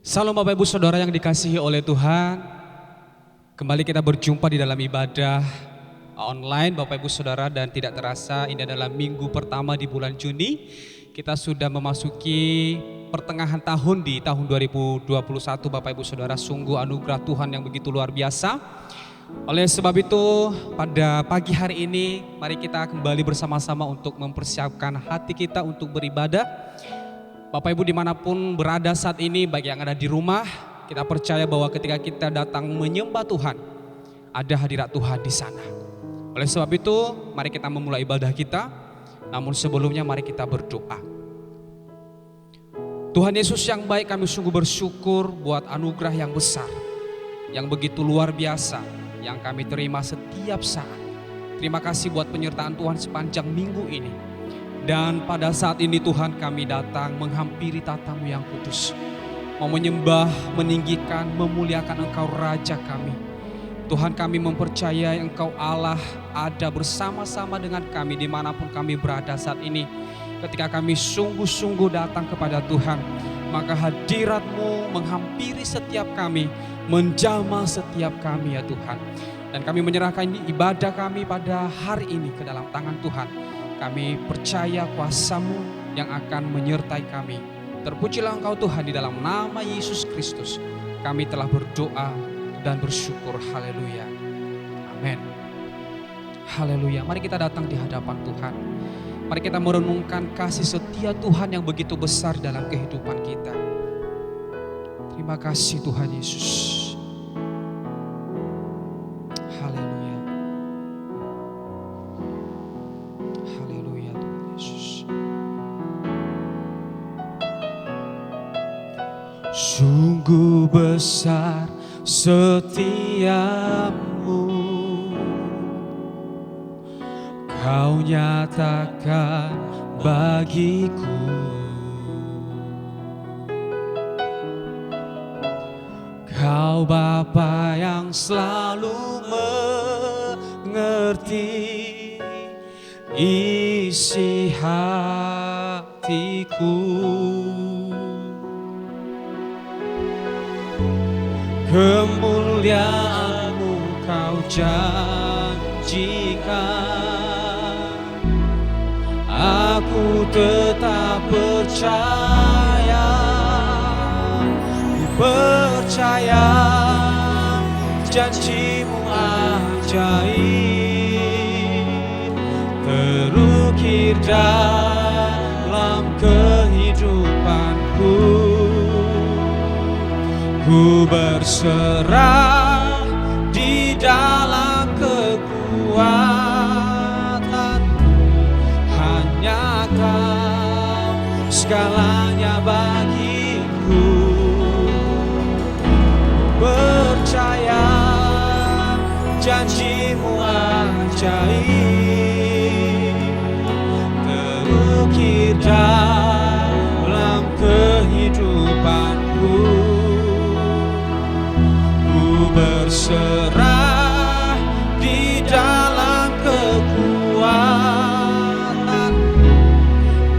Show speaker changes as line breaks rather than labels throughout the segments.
Salam Bapak Ibu Saudara yang dikasihi oleh Tuhan. Kembali kita berjumpa di dalam ibadah online Bapak Ibu Saudara, dan tidak terasa ini adalah minggu pertama di bulan Juni. Kita sudah memasuki pertengahan tahun di tahun 2021 Bapak Ibu Saudara. Sungguh anugerah Tuhan yang begitu luar biasa. Oleh sebab itu pada pagi hari ini mari kita kembali bersama-sama untuk mempersiapkan hati kita untuk beribadah. Bapak Ibu dimanapun berada saat ini, baik yang ada di rumah, kita percaya bahwa ketika kita datang menyembah Tuhan, ada hadirat Tuhan di sana. Oleh sebab itu, mari kita memulai ibadah kita. Namun sebelumnya mari kita berdoa. Tuhan Yesus yang baik, kami sungguh bersyukur buat anugerah yang besar, yang begitu luar biasa, yang kami terima setiap saat. Terima kasih buat penyertaan Tuhan sepanjang minggu ini. Dan pada saat ini Tuhan, kami datang menghampiri tata-Mu yang kudus, mau menyembah, meninggikan, memuliakan Engkau Raja kami. Tuhan, kami mempercayai Engkau Allah ada bersama-sama dengan kami dimanapun kami berada saat ini. Ketika kami sungguh-sungguh datang kepada Tuhan, maka hadirat-Mu menghampiri setiap kami, menjamah setiap kami ya Tuhan. Dan kami menyerahkan ibadah kami pada hari ini ke dalam tangan Tuhan. Kami percaya kuasa-Mu yang akan menyertai kami. Terpujilah Engkau Tuhan, di dalam nama Yesus Kristus kami telah berdoa dan bersyukur. Haleluya. Amin. Haleluya. Mari kita datang di hadapan Tuhan. Mari kita merenungkan kasih setia Tuhan yang begitu besar dalam kehidupan kita. Terima kasih Tuhan Yesus. Haleluya. Haleluya Tuhan Yesus. Sungguh besar setiamu, Kau nyatakan bagiku. Kau Bapa yang selalu mengerti isi hatiku. Kemuliaan-Mu Kau janjikan, aku tetap percaya, percaya janji-Mu ajaib terukir dalam kehidupanku. Ku berserah di dalam kekuatan-Mu, hanya Kau segalanya bagiku. Percaya janji-Mu ajaib terukir dalam kehidupanku. Ku berserah di dalam kekuatan,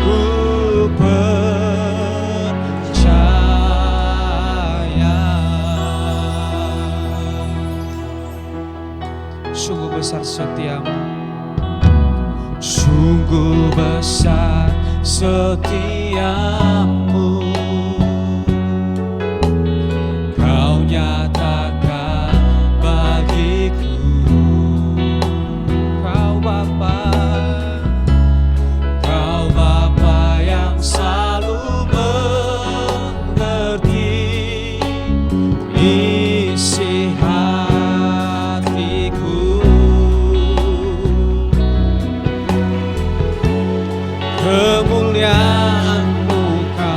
ku percaya. Sungguh besar setiamu, sungguh besar setiamu, Kau nyatakan bagiku. Kau Bapa, Kau Bapa yang selalu mengerti isi hatiku. Kemuliaan-Mu Kau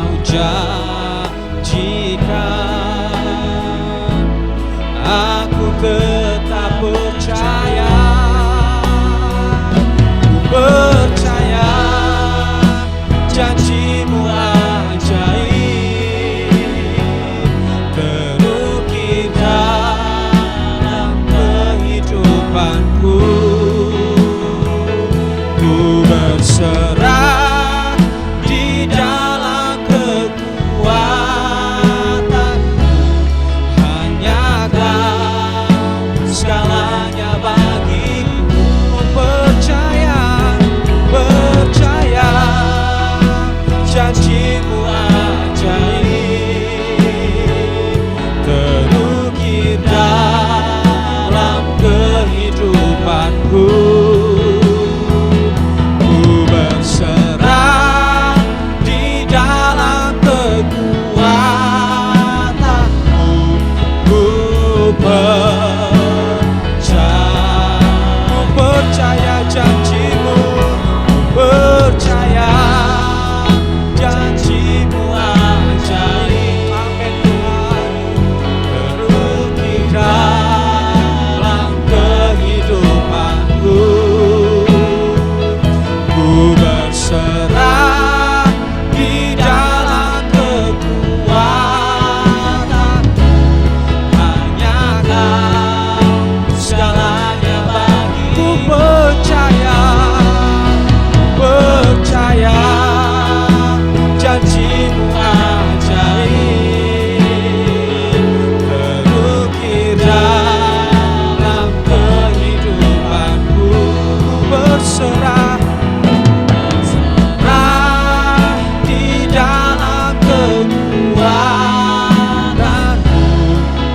kekuatanmu,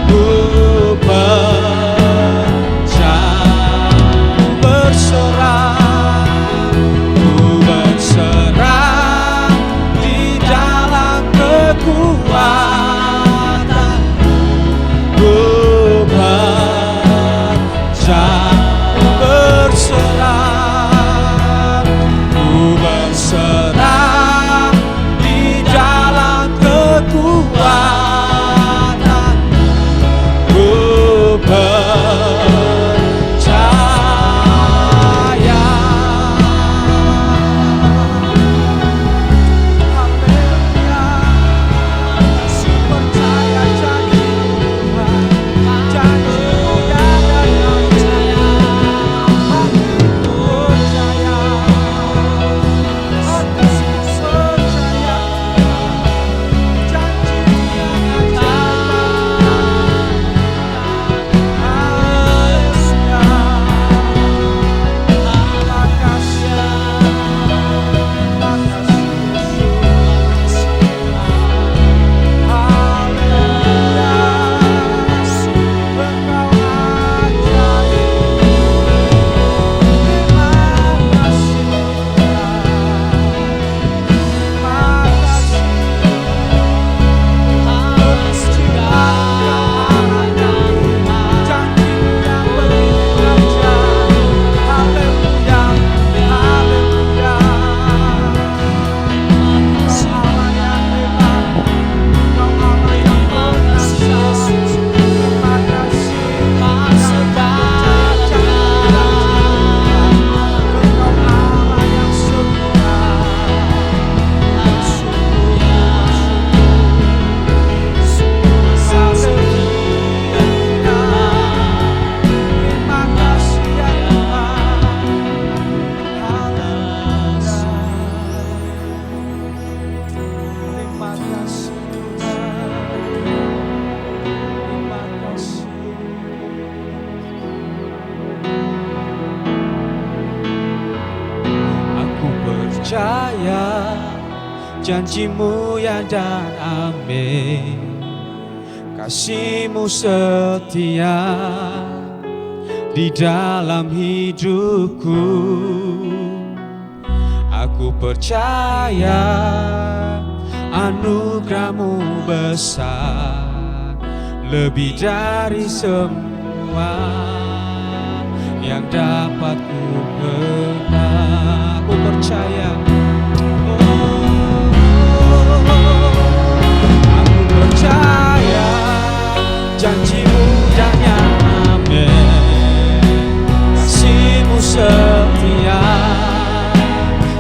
ku berserah, ku berserah di dalam kekuatanmu, ku berserah, ku berserah di dalam kekuatanmu, ku percaya. Haleluya, ku percaya janji Tuhan, janji-Mu ya dan amin. Hatiku percaya, hatiku percaya, janji-Mu ya percaya janji-Mu ya dan amin. Kasih-Mu setia di dalam hidupku. Aku percaya anugerah-Mu besar, lebih dari semua yang dapat ku pernah. Aku percaya, aku percaya janji-Mu dan ya amin. Kasih-Mu setia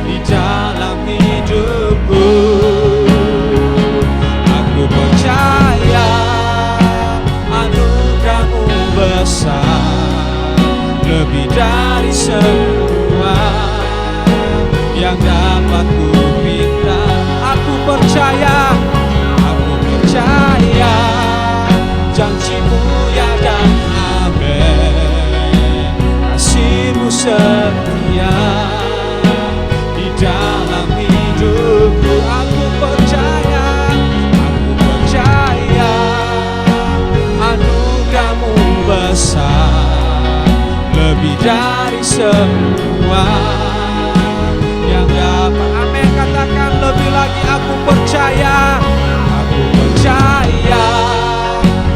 di dalam hidupku. Aku percaya anugerah-Mu besar, lebih dari semua yang dapat ku minta. Aku percaya janji-Mu ya dan amin. Kasih-Mu setia di dalam hidupku. Aku percaya anugerah-Mu besar, lebih dari semua yang dapat. Amin, katakan lebih lagi. Aku percaya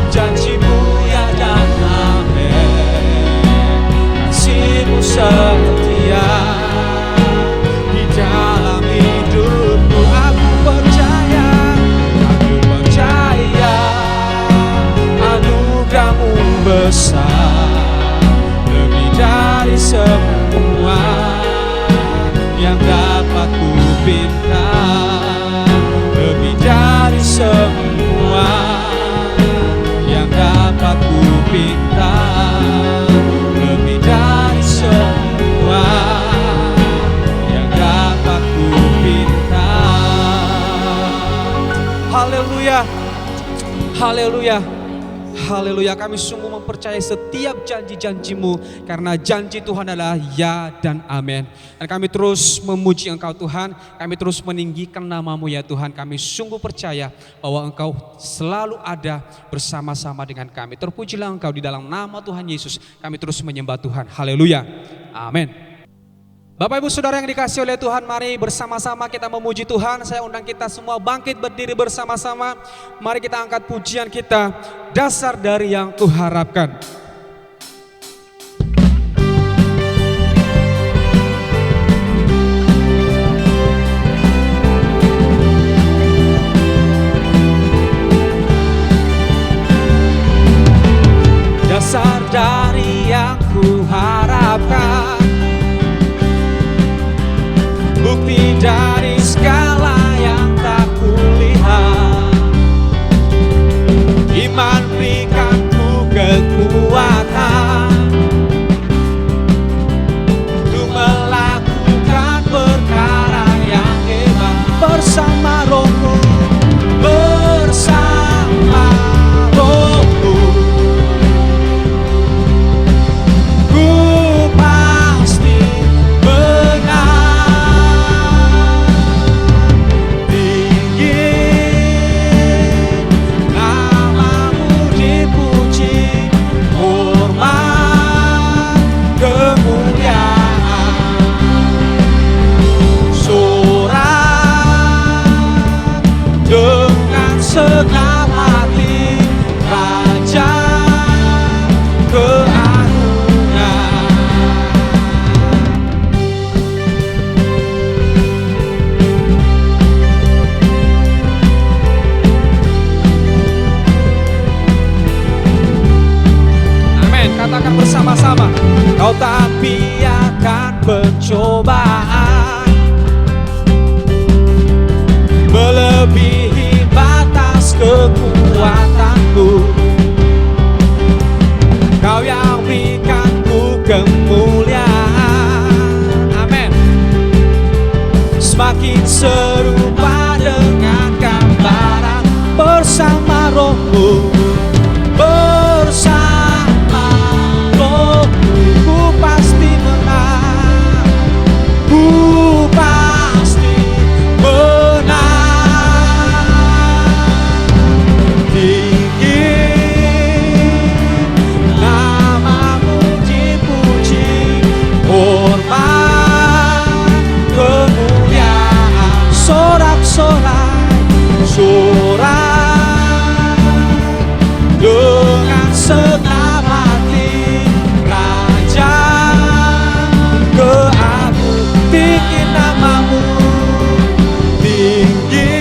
janji-Mu ya dan amin. Kasih-Mu setia di dalam hidupku. Aku percaya anugerah-Mu besar, lebih dari semua yang dapat ku pinta, lebih dari semua yang dapat ku pinta, lebih dari semua yang dapat ku pinta. Haleluya, haleluya,
Haleluya, kami sungguh mempercayai setiap janji-janji-Mu, karena janji Tuhan adalah ya dan amin. Dan kami terus memuji Engkau Tuhan, kami terus meninggikan nama-Mu ya Tuhan. Kami sungguh percaya bahwa Engkau selalu ada bersama-sama dengan kami. Terpujilah Engkau, di dalam nama Tuhan Yesus kami terus menyembah Tuhan. Haleluya, amin. Bapak Ibu Saudara yang dikasihi oleh Tuhan, mari bersama-sama kita memuji Tuhan. Saya undang kita semua bangkit berdiri bersama-sama. Mari kita angkat pujian kita, dasar dari yang Kuharapkan. Dasar dari yang Kuharapkan, bukti dari segala yang tak kulihat. Iman berikanku kekuatan untuk melakukan perkara yang hebat. Bersama Roh-Mu, bersama Roh-Mu, ku pasti menang. Segenap hati Raja keagungan. Amin, katakan bersama-sama. Kau tak biarkan pencobaan melebihi batas kekuatanku. Kau yang berikanku kemuliaan. Amin. Semakin serupa dengan gambaran. Bersama Roh-Mu, bersama Roh-Mu, ku pasti menang. Ku pasti menang. Dengan segenap hati Raja keagungan. Tinggi nama-Mu, tinggi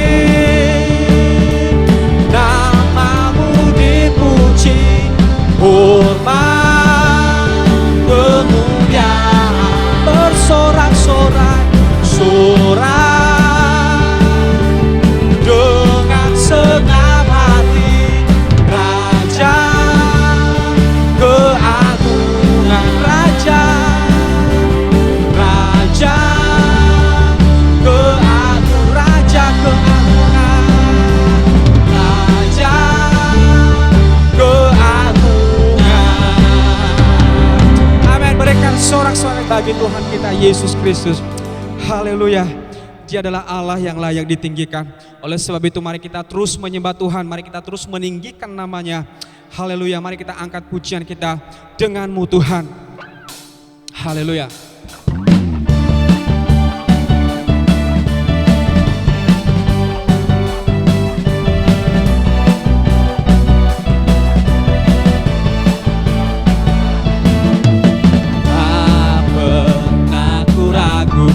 nama-Mu dipuji, hormat kemuliaan. Bersorak-sorai, sorai dengan segenap hati Raja keagungan. Raja, Raja keagungan, Raja keagungan, Raja keagungan. Amin. Berikan sorak-sorai bagi Tuhan kita Yesus Kristus. Haleluya. Dia adalah Allah yang layak ditinggikan. Oleh sebab itu mari kita terus menyembah Tuhan. Mari kita terus meninggikan nama-Nya. Haleluya. Mari kita angkat pujian kita dengan-Mu Tuhan. Haleluya. Tak pernah ku ragu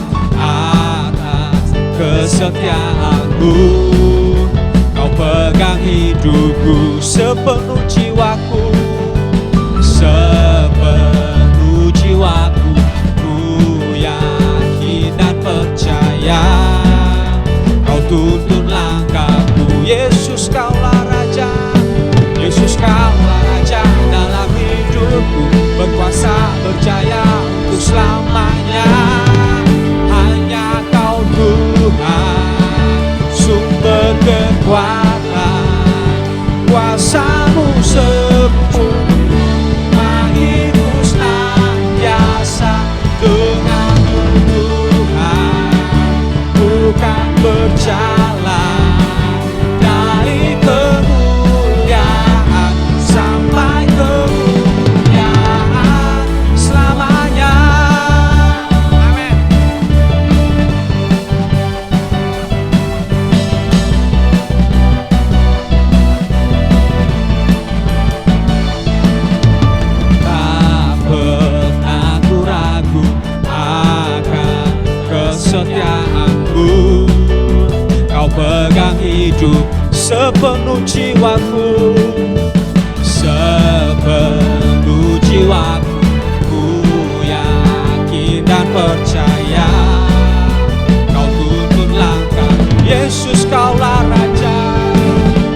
kesetiaan-Mu. Kau pegang hidupku sepenuh jiwaku, sepenuh jiwaku. Ku yakin dan percaya Kau tuntun langkahku. Yesus, Kaulah Raja, Yesus, Kaulah Raja dalam hidupku. Berkuasa, berjaya untuk selamanya. Hanya Kau Tuhan, sumber kekuatan. Kuasa-Mu
sepenuh jiwaku, sepenuh jiwaku. Ku yakin dan percaya Kau tuntun langkah. Yesus Kaulah Raja,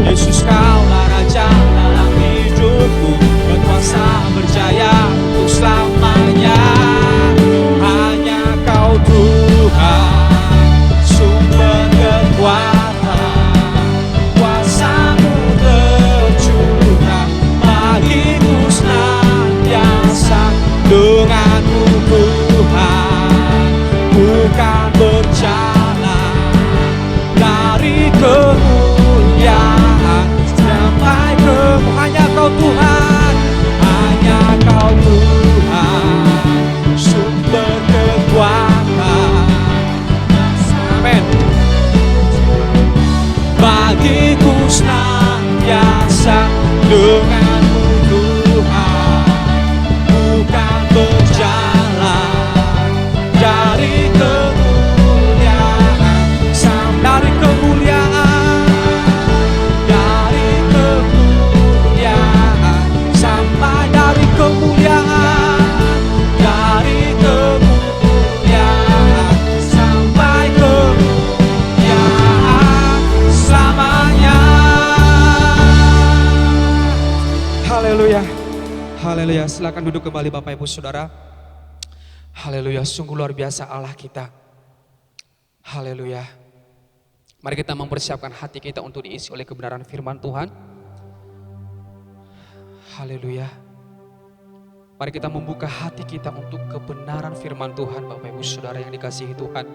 Yesus Kaulah Raja dalam hidupku, berkuasa berjaya untuk selamanya. Hanya Kau Tuhan, sumber kekuatan, kuasa-Mu tercurah bagiku senantiasa. Denganmu Tuhan, bukan berjalan dari kemuliaan sampai ke hanya Kau Tuhan, hanya Kau Tuhan, sumber kekuatan. Amin. Bagiku senantiasa. Denganmu Tuhan, bukan berjalan dari kemuliaan dari kemuliaan, dari kemuliaan sampai dari kemuliaan, dari kemuliaan sampai kemuliaan selamanya. Haleluya, haleluya. Silakan duduk kembali Bapak Ibu Saudara. Haleluya, sungguh luar biasa Allah kita. Haleluya. Mari kita mempersiapkan hati kita untuk diisi oleh kebenaran firman Tuhan. Haleluya. Mari kita membuka hati kita untuk kebenaran firman Tuhan, Bapak Ibu Saudara yang dikasihi Tuhan.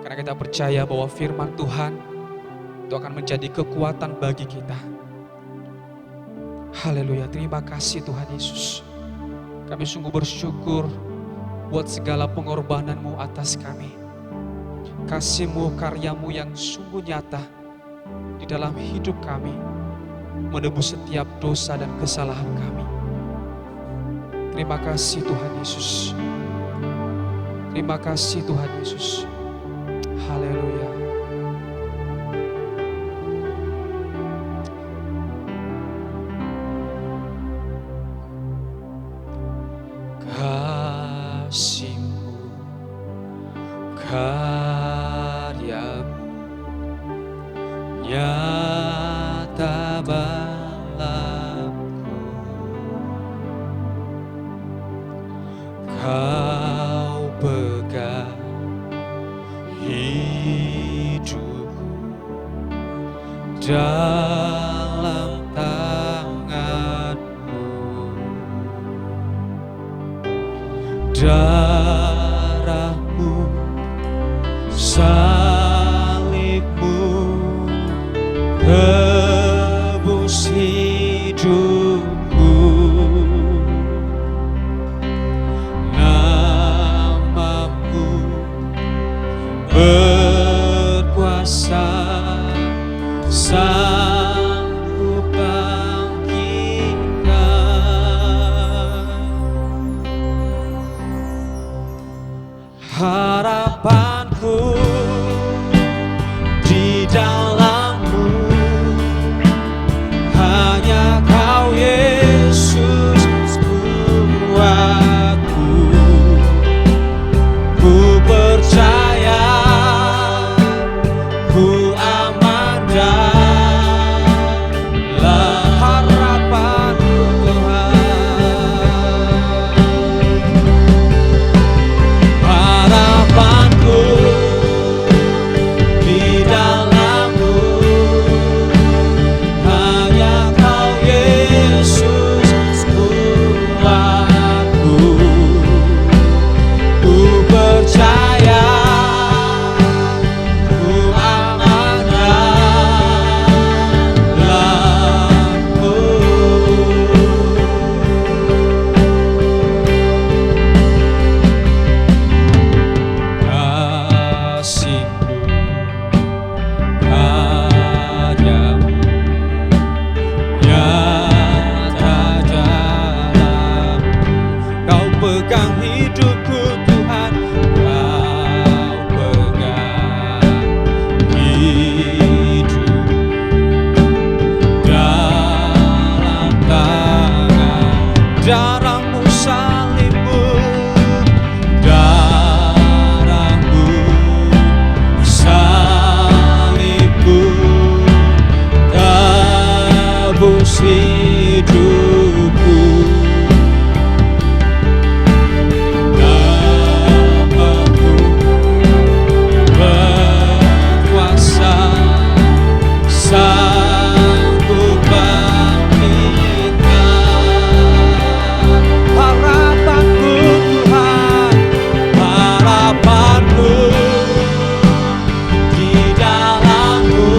Karena kita percaya bahwa firman Tuhan itu akan menjadi kekuatan bagi kita. Haleluya, terima kasih Tuhan Yesus. Kami sungguh bersyukur buat segala pengorbanan-Mu atas kami. Kasih-Mu, karya-Mu yang sungguh nyata di dalam hidup kami, menebus setiap dosa dan kesalahan kami. Terima kasih Tuhan Yesus. Terima kasih Tuhan Yesus. Haleluya. Kasih-Mu, karya-Mu nyata dalamku. Kau pegang hidupku dalam tangan-Mu. Darah-Mu, salib-Mu tebus hidupku. Nama-Mu berkuasa, sanggup bangkitkan. Harapanku di dalam-Mu, hanya Kau Yesus kuatku. Ku percaya, ku aman dan hidupku. Namamu berkuasa, sanggup bangkitkan. Harapanku Tuhan, harapanku di dalam-Mu.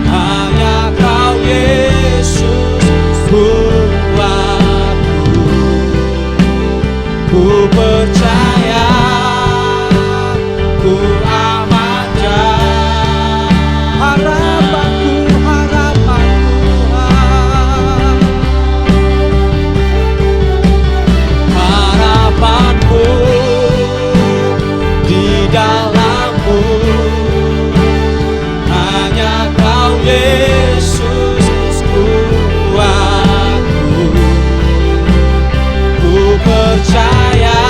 Hanya Kau Yesus kuatku. Ku percaya, ku amankan. Harapanku, harapanku di dalam-Mu. Hanya Kau Yesus kuatku. Ku percaya,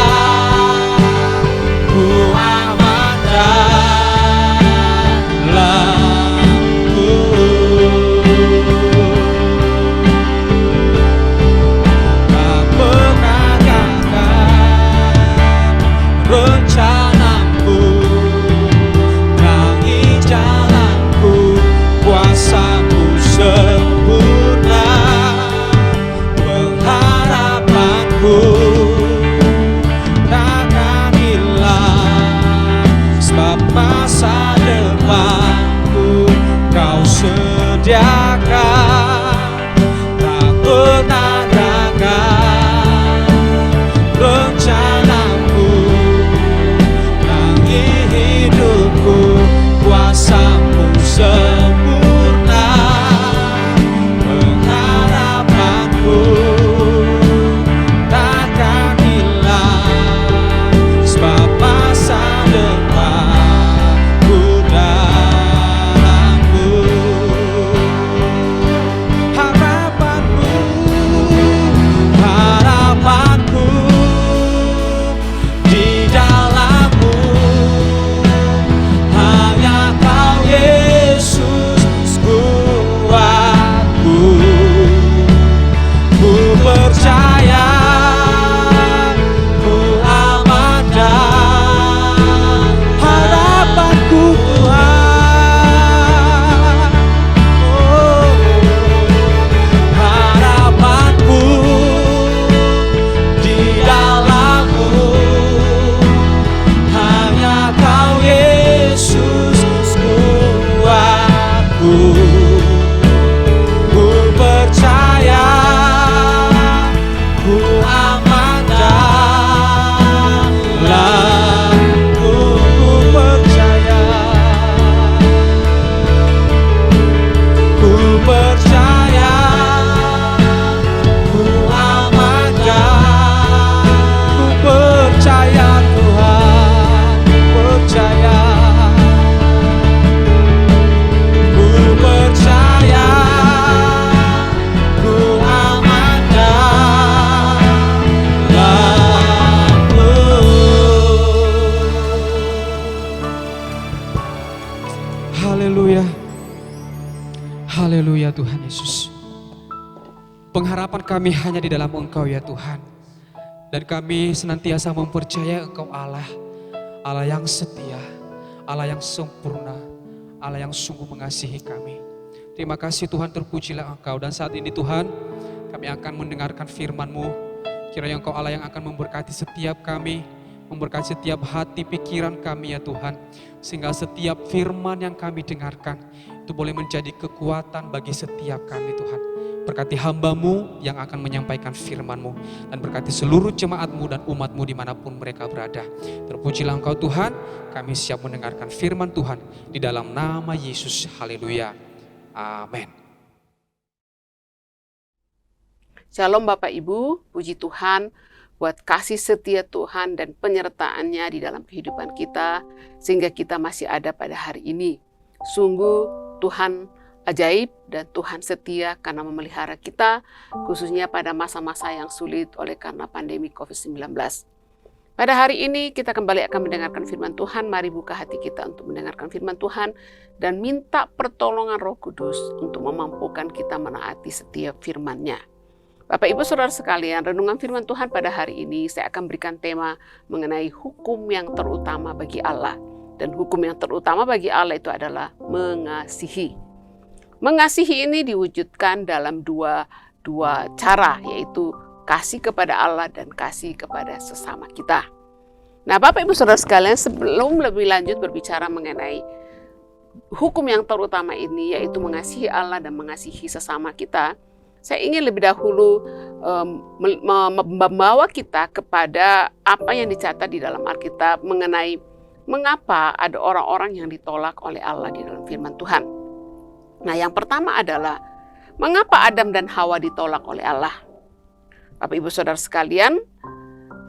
ku amankan dalam-Mu. Tak pernah gagal rencanamu, terangi jalanku, kuasa-Mu sempurna. Pengharapanku takkan hilang, sebab masa depanku Kau sediakan. Tak pernah gagal rencanamu, terangi hidupku, kuasa-Mu sempurna. Pengharapanku takkan hilang, sebab masa depanku dalam-Mu. Harapanku, harapanku di dalam-Mu. Hanya Kau Yesus kuatku. Ku percaya, ku amankan. Harapanku Tuhan, oh, harapanku di dalam-Mu. Hanya Kau Yesus kuatku. Ku percaya, ku amankan dalam-Mu. Ku percaya, ku percaya, ku amankan. Ku percaya Tuhan, ku percaya. Ku percaya, ku amankan dalam-Mu. Haleluya, haleluya Tuhan Yesus. Pengharapan kami hanya di dalam Engkau ya Tuhan. Dan kami senantiasa mempercayai Engkau Allah, Allah yang setia, Allah yang sempurna, Allah yang sungguh mengasihi kami. Terima kasih Tuhan, terpujilah Engkau. Dan saat ini Tuhan, kami akan mendengarkan firman-Mu. Kiranya Engkau Allah yang akan memberkati setiap kami, memberkati setiap hati pikiran kami ya Tuhan. Sehingga setiap firman yang kami dengarkan, itu boleh menjadi kekuatan bagi setiap kami Tuhan. Berkati hamba-Mu yang akan menyampaikan firman-Mu. Dan berkati seluruh jemaat-Mu dan umat-Mu dimanapun mereka berada. Terpujilah Engkau Tuhan, kami siap mendengarkan firman Tuhan di dalam nama Yesus. Haleluya. Amin.
Shalom Bapak Ibu, puji Tuhan buat kasih setia Tuhan dan penyertaannya di dalam kehidupan kita. Sehingga kita masih ada pada hari ini. Sungguh Tuhan ajaib dan Tuhan setia karena memelihara kita, khususnya pada masa-masa yang sulit oleh karena pandemi COVID-19. Pada hari ini kita kembali akan mendengarkan firman Tuhan. Mari buka hati kita untuk mendengarkan firman Tuhan dan minta pertolongan Roh Kudus untuk memampukan kita menaati setiap firman-Nya. Bapak Ibu Saudara sekalian, renungan firman Tuhan pada hari ini saya akan berikan tema mengenai hukum yang terutama bagi Allah. Dan hukum yang terutama bagi Allah itu adalah mengasihi. Mengasihi ini diwujudkan dalam dua cara, yaitu kasih kepada Allah dan kasih kepada sesama kita. Nah, Bapak Ibu Saudara sekalian, sebelum lebih lanjut berbicara mengenai hukum yang terutama ini, yaitu mengasihi Allah dan mengasihi sesama kita, saya ingin lebih dahulu membawa kita kepada apa yang dicatat di dalam Alkitab mengenai mengapa ada orang-orang yang ditolak oleh Allah di dalam firman Tuhan. Nah, yang pertama adalah mengapa Adam dan Hawa ditolak oleh Allah. Bapak Ibu Saudara sekalian,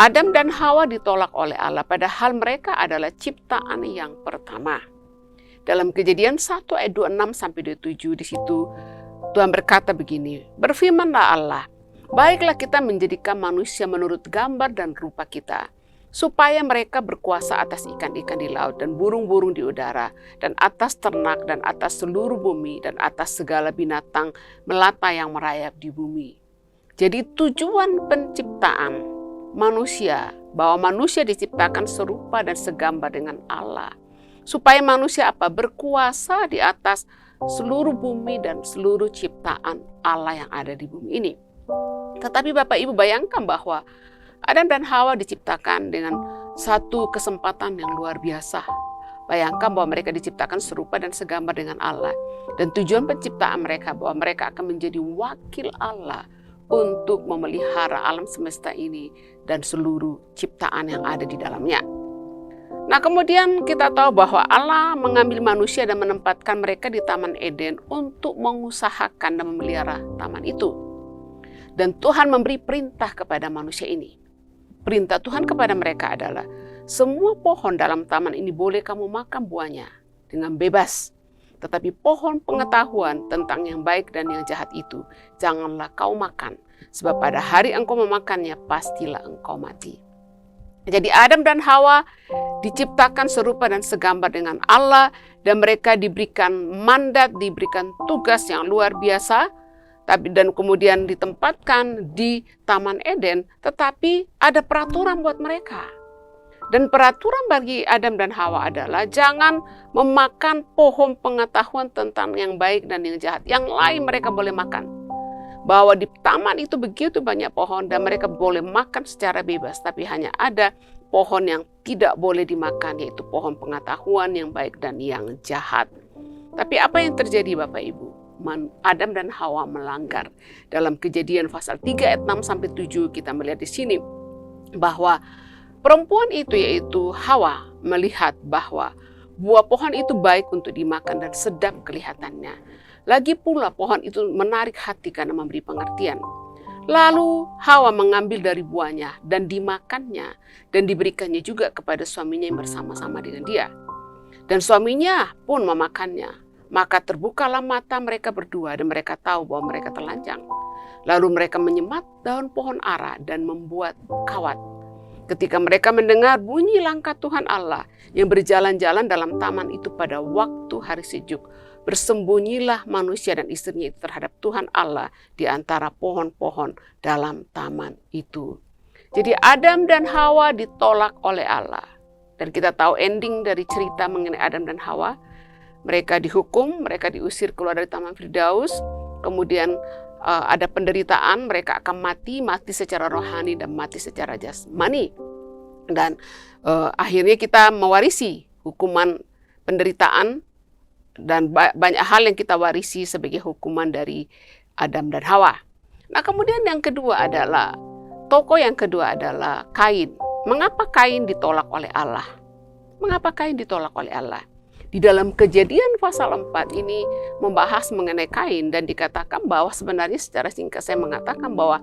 Adam dan Hawa ditolak oleh Allah padahal mereka adalah ciptaan yang pertama. Dalam Kejadian 1 ayat 26-27 di situ Tuhan berkata begini, "Berfirmanlah Allah, baiklah kita menjadikan manusia menurut gambar dan rupa kita, supaya mereka berkuasa atas ikan-ikan di laut dan burung-burung di udara, dan atas ternak dan atas seluruh bumi dan atas segala binatang melata yang merayap di bumi." Jadi tujuan penciptaan manusia, bahwa manusia diciptakan serupa dan segambar dengan Allah. Supaya manusia berkuasa di atas seluruh bumi dan seluruh ciptaan Allah yang ada di bumi ini. Tetapi Bapak Ibu bayangkan bahwa Adam dan Hawa diciptakan dengan satu kesempatan yang luar biasa. Bayangkan bahwa mereka diciptakan serupa dan segambar dengan Allah. Dan tujuan penciptaan mereka bahwa mereka akan menjadi wakil Allah untuk memelihara alam semesta ini dan seluruh ciptaan yang ada di dalamnya. Nah, kemudian kita tahu bahwa Allah mengambil manusia dan menempatkan mereka di Taman Eden untuk mengusahakan dan memelihara taman itu. Dan Tuhan memberi perintah kepada manusia ini. Perintah Tuhan kepada mereka adalah, semua pohon dalam taman ini boleh kamu makan buahnya dengan bebas. Tetapi pohon pengetahuan tentang yang baik dan yang jahat itu janganlah kau makan, sebab pada hari engkau memakannya pastilah engkau mati. Jadi Adam dan Hawa diciptakan serupa dan segambar dengan Allah, dan mereka diberikan mandat, diberikan tugas yang luar biasa, dan kemudian ditempatkan di Taman Eden, tetapi ada peraturan buat mereka. Dan peraturan bagi Adam dan Hawa adalah jangan memakan pohon pengetahuan tentang yang baik dan yang jahat. Yang lain mereka boleh makan. Bahwa di taman itu begitu banyak pohon dan mereka boleh makan secara bebas. Tapi hanya ada pohon yang tidak boleh dimakan, yaitu pohon pengetahuan yang baik dan yang jahat. Tapi apa yang terjadi Bapak Ibu? Adam dan Hawa melanggar. Dalam Kejadian pasal 3 ayat 6-7 kita melihat di sini bahwa perempuan itu, yaitu Hawa, melihat bahwa buah pohon itu baik untuk dimakan dan sedap kelihatannya. Lagi pula pohon itu menarik hati karena memberi pengertian. Lalu Hawa mengambil dari buahnya dan dimakannya dan diberikannya juga kepada suaminya yang bersama-sama dengan dia. Dan suaminya pun memakannya. Maka terbukalah mata mereka berdua dan mereka tahu bahwa mereka telanjang. Lalu mereka menyemat daun pohon ara dan membuat kawat. Ketika mereka mendengar bunyi langkah Tuhan Allah yang berjalan-jalan dalam taman itu pada waktu hari sejuk, bersembunyilah manusia dan istrinya itu terhadap Tuhan Allah di antara pohon-pohon dalam taman itu. Jadi Adam dan Hawa ditolak oleh Allah. Dan kita tahu ending dari cerita mengenai Adam dan Hawa. Mereka dihukum, mereka diusir keluar dari Taman Firdaus. Kemudian ada penderitaan, mereka akan mati secara rohani dan mati secara jasmani. Dan akhirnya kita mewarisi hukuman penderitaan dan banyak hal yang kita warisi sebagai hukuman dari Adam dan Hawa. Nah, kemudian yang kedua adalah, tokoh yang kedua adalah Kain. Mengapa Kain ditolak oleh Allah? Mengapa Kain ditolak oleh Allah? Di dalam Kejadian pasal 4 ini membahas mengenai Kain dan dikatakan bahwa sebenarnya secara singkat saya mengatakan bahwa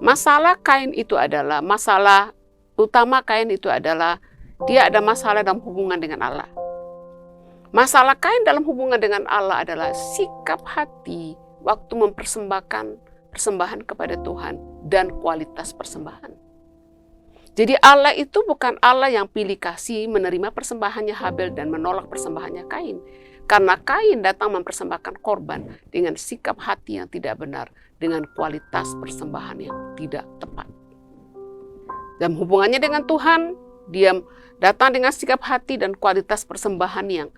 masalah Kain itu adalah, masalah utama Kain itu adalah dia ada masalah dalam hubungan dengan Allah. Masalah Kain dalam hubungan dengan Allah adalah sikap hati waktu mempersembahkan persembahan kepada Tuhan dan kualitas persembahan. Jadi Allah itu bukan Allah yang pilih kasih menerima persembahannya Habel dan menolak persembahannya Kain. Karena Kain datang mempersembahkan korban dengan sikap hati yang tidak benar, dengan kualitas persembahan yang tidak tepat. Dan hubungannya dengan Tuhan, dia datang dengan sikap hati dan kualitas persembahan yang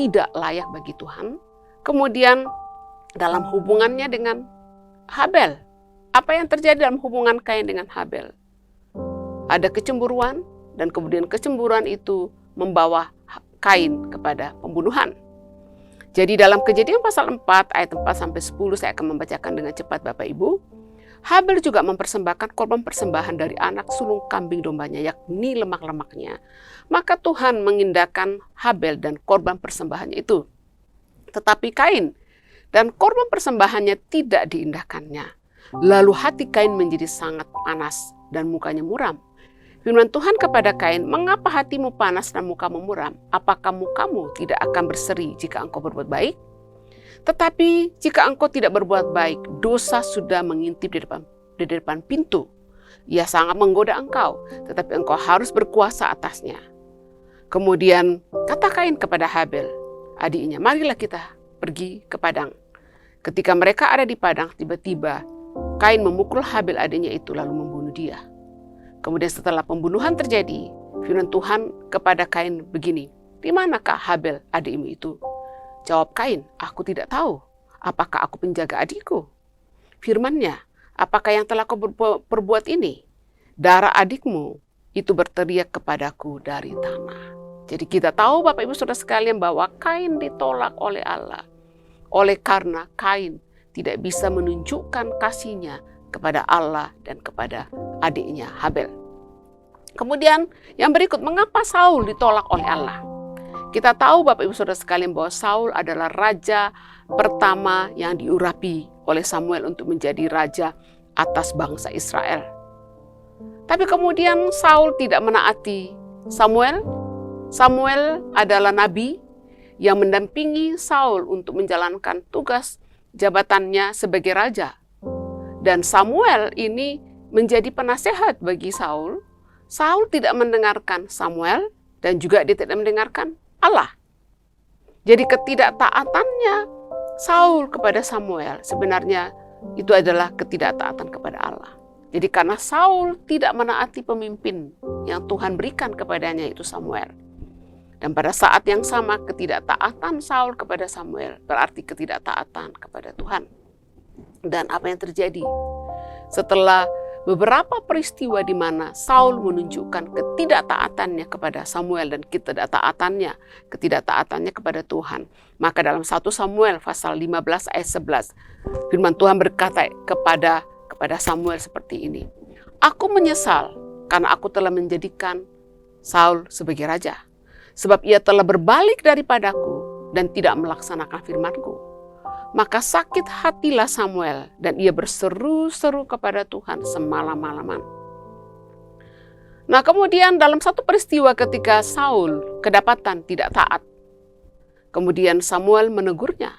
tidak layak bagi Tuhan. Kemudian dalam hubungannya dengan Habel, apa yang terjadi dalam hubungan Kain dengan Habel? Ada kecemburuan, dan kemudian kecemburuan itu membawa Kain kepada pembunuhan. Jadi dalam Kejadian pasal 4 ayat 4-10 saya akan membacakan dengan cepat Bapak Ibu. Habel juga mempersembahkan korban persembahan dari anak sulung kambing dombanya, yakni lemak-lemaknya. Maka Tuhan mengindahkan Habel dan korban persembahannya itu. Tetapi Kain dan korban persembahannya tidak diindahkannya. Lalu hati Kain menjadi sangat panas dan mukanya muram. Firman Tuhan kepada Kain, mengapa hatimu panas dan mukamu muram? Apakah mukamu tidak akan berseri jika engkau berbuat baik? Tetapi jika engkau tidak berbuat baik, dosa sudah mengintip di depan pintu. Ia sangat menggoda engkau, tetapi engkau harus berkuasa atasnya. Kemudian kata Kain kepada Habel, adiknya, marilah kita pergi ke padang. Ketika mereka ada di padang, tiba-tiba Kain memukul Habel adiknya itu lalu membunuh dia. Kemudian setelah pembunuhan terjadi, firman Tuhan kepada Kain begini, di manakah Habel adikmu itu? Jawab Kain, aku tidak tahu. Apakah aku penjaga adikku? Firman-Nya, apakah yang telah kau perbuat ini? Darah adikmu itu berteriak kepadaku dari tanah. Jadi kita tahu Bapak Ibu Saudara sekalian bahwa Kain ditolak oleh Allah. Oleh karena Kain tidak bisa menunjukkan kasihnya kepada Allah dan kepada adiknya Habel. Kemudian yang berikut, mengapa Saul ditolak oleh Allah? Kita tahu Bapak Ibu Saudara sekalian bahwa Saul adalah raja pertama yang diurapi oleh Samuel untuk menjadi raja atas bangsa Israel. Tapi kemudian Saul tidak menaati Samuel. Samuel adalah nabi yang mendampingi Saul untuk menjalankan tugas jabatannya sebagai raja. Dan Samuel ini menjadi penasehat bagi Saul. Saul tidak mendengarkan Samuel dan juga dia tidak mendengarkan Allah. Jadi ketidaktaatannya Saul kepada Samuel sebenarnya itu adalah ketidaktaatan kepada Allah. Jadi karena Saul tidak menaati pemimpin yang Tuhan berikan kepadanya, itu Samuel. Dan pada saat yang sama ketidaktaatan Saul kepada Samuel berarti ketidaktaatan kepada Tuhan. Dan apa yang terjadi? Setelah beberapa peristiwa di mana Saul menunjukkan ketidaktaatannya kepada Samuel dan ketidaktaatannya kepada Tuhan, maka dalam 1 Samuel pasal 15 ayat 11, firman Tuhan berkata kepada Samuel seperti ini, aku menyesal karena aku telah menjadikan Saul sebagai raja, sebab ia telah berbalik daripadaku dan tidak melaksanakan firman-Ku. Maka sakit hatilah Samuel dan ia berseru-seru kepada Tuhan semalam-malaman. Nah kemudian dalam satu peristiwa ketika Saul kedapatan tidak taat, kemudian Samuel menegurnya.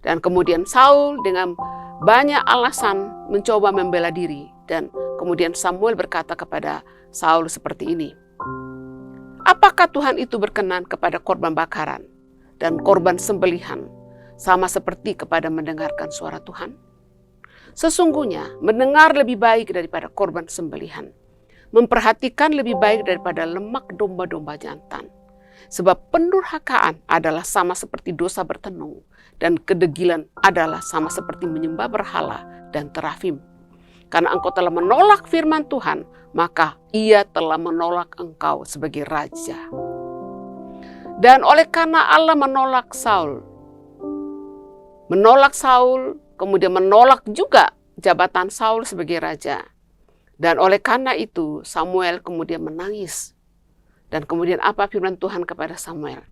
Dan kemudian Saul dengan banyak alasan mencoba membela diri. Dan kemudian Samuel berkata kepada Saul seperti ini, apakah Tuhan itu berkenan kepada korban bakaran dan korban sembelihan sama seperti kepada mendengarkan suara Tuhan? Sesungguhnya mendengar lebih baik daripada korban sembelihan, memperhatikan lebih baik daripada lemak domba-domba jantan. Sebab pendurhakaan adalah sama seperti dosa bertenung, dan kedegilan adalah sama seperti menyembah berhala dan terafim. Karena engkau telah menolak firman Tuhan, maka ia telah menolak engkau sebagai raja. Dan oleh karena Allah menolak Saul, kemudian menolak juga jabatan Saul sebagai raja. Dan oleh karena itu Samuel kemudian menangis. Dan kemudian apa firman Tuhan kepada Samuel?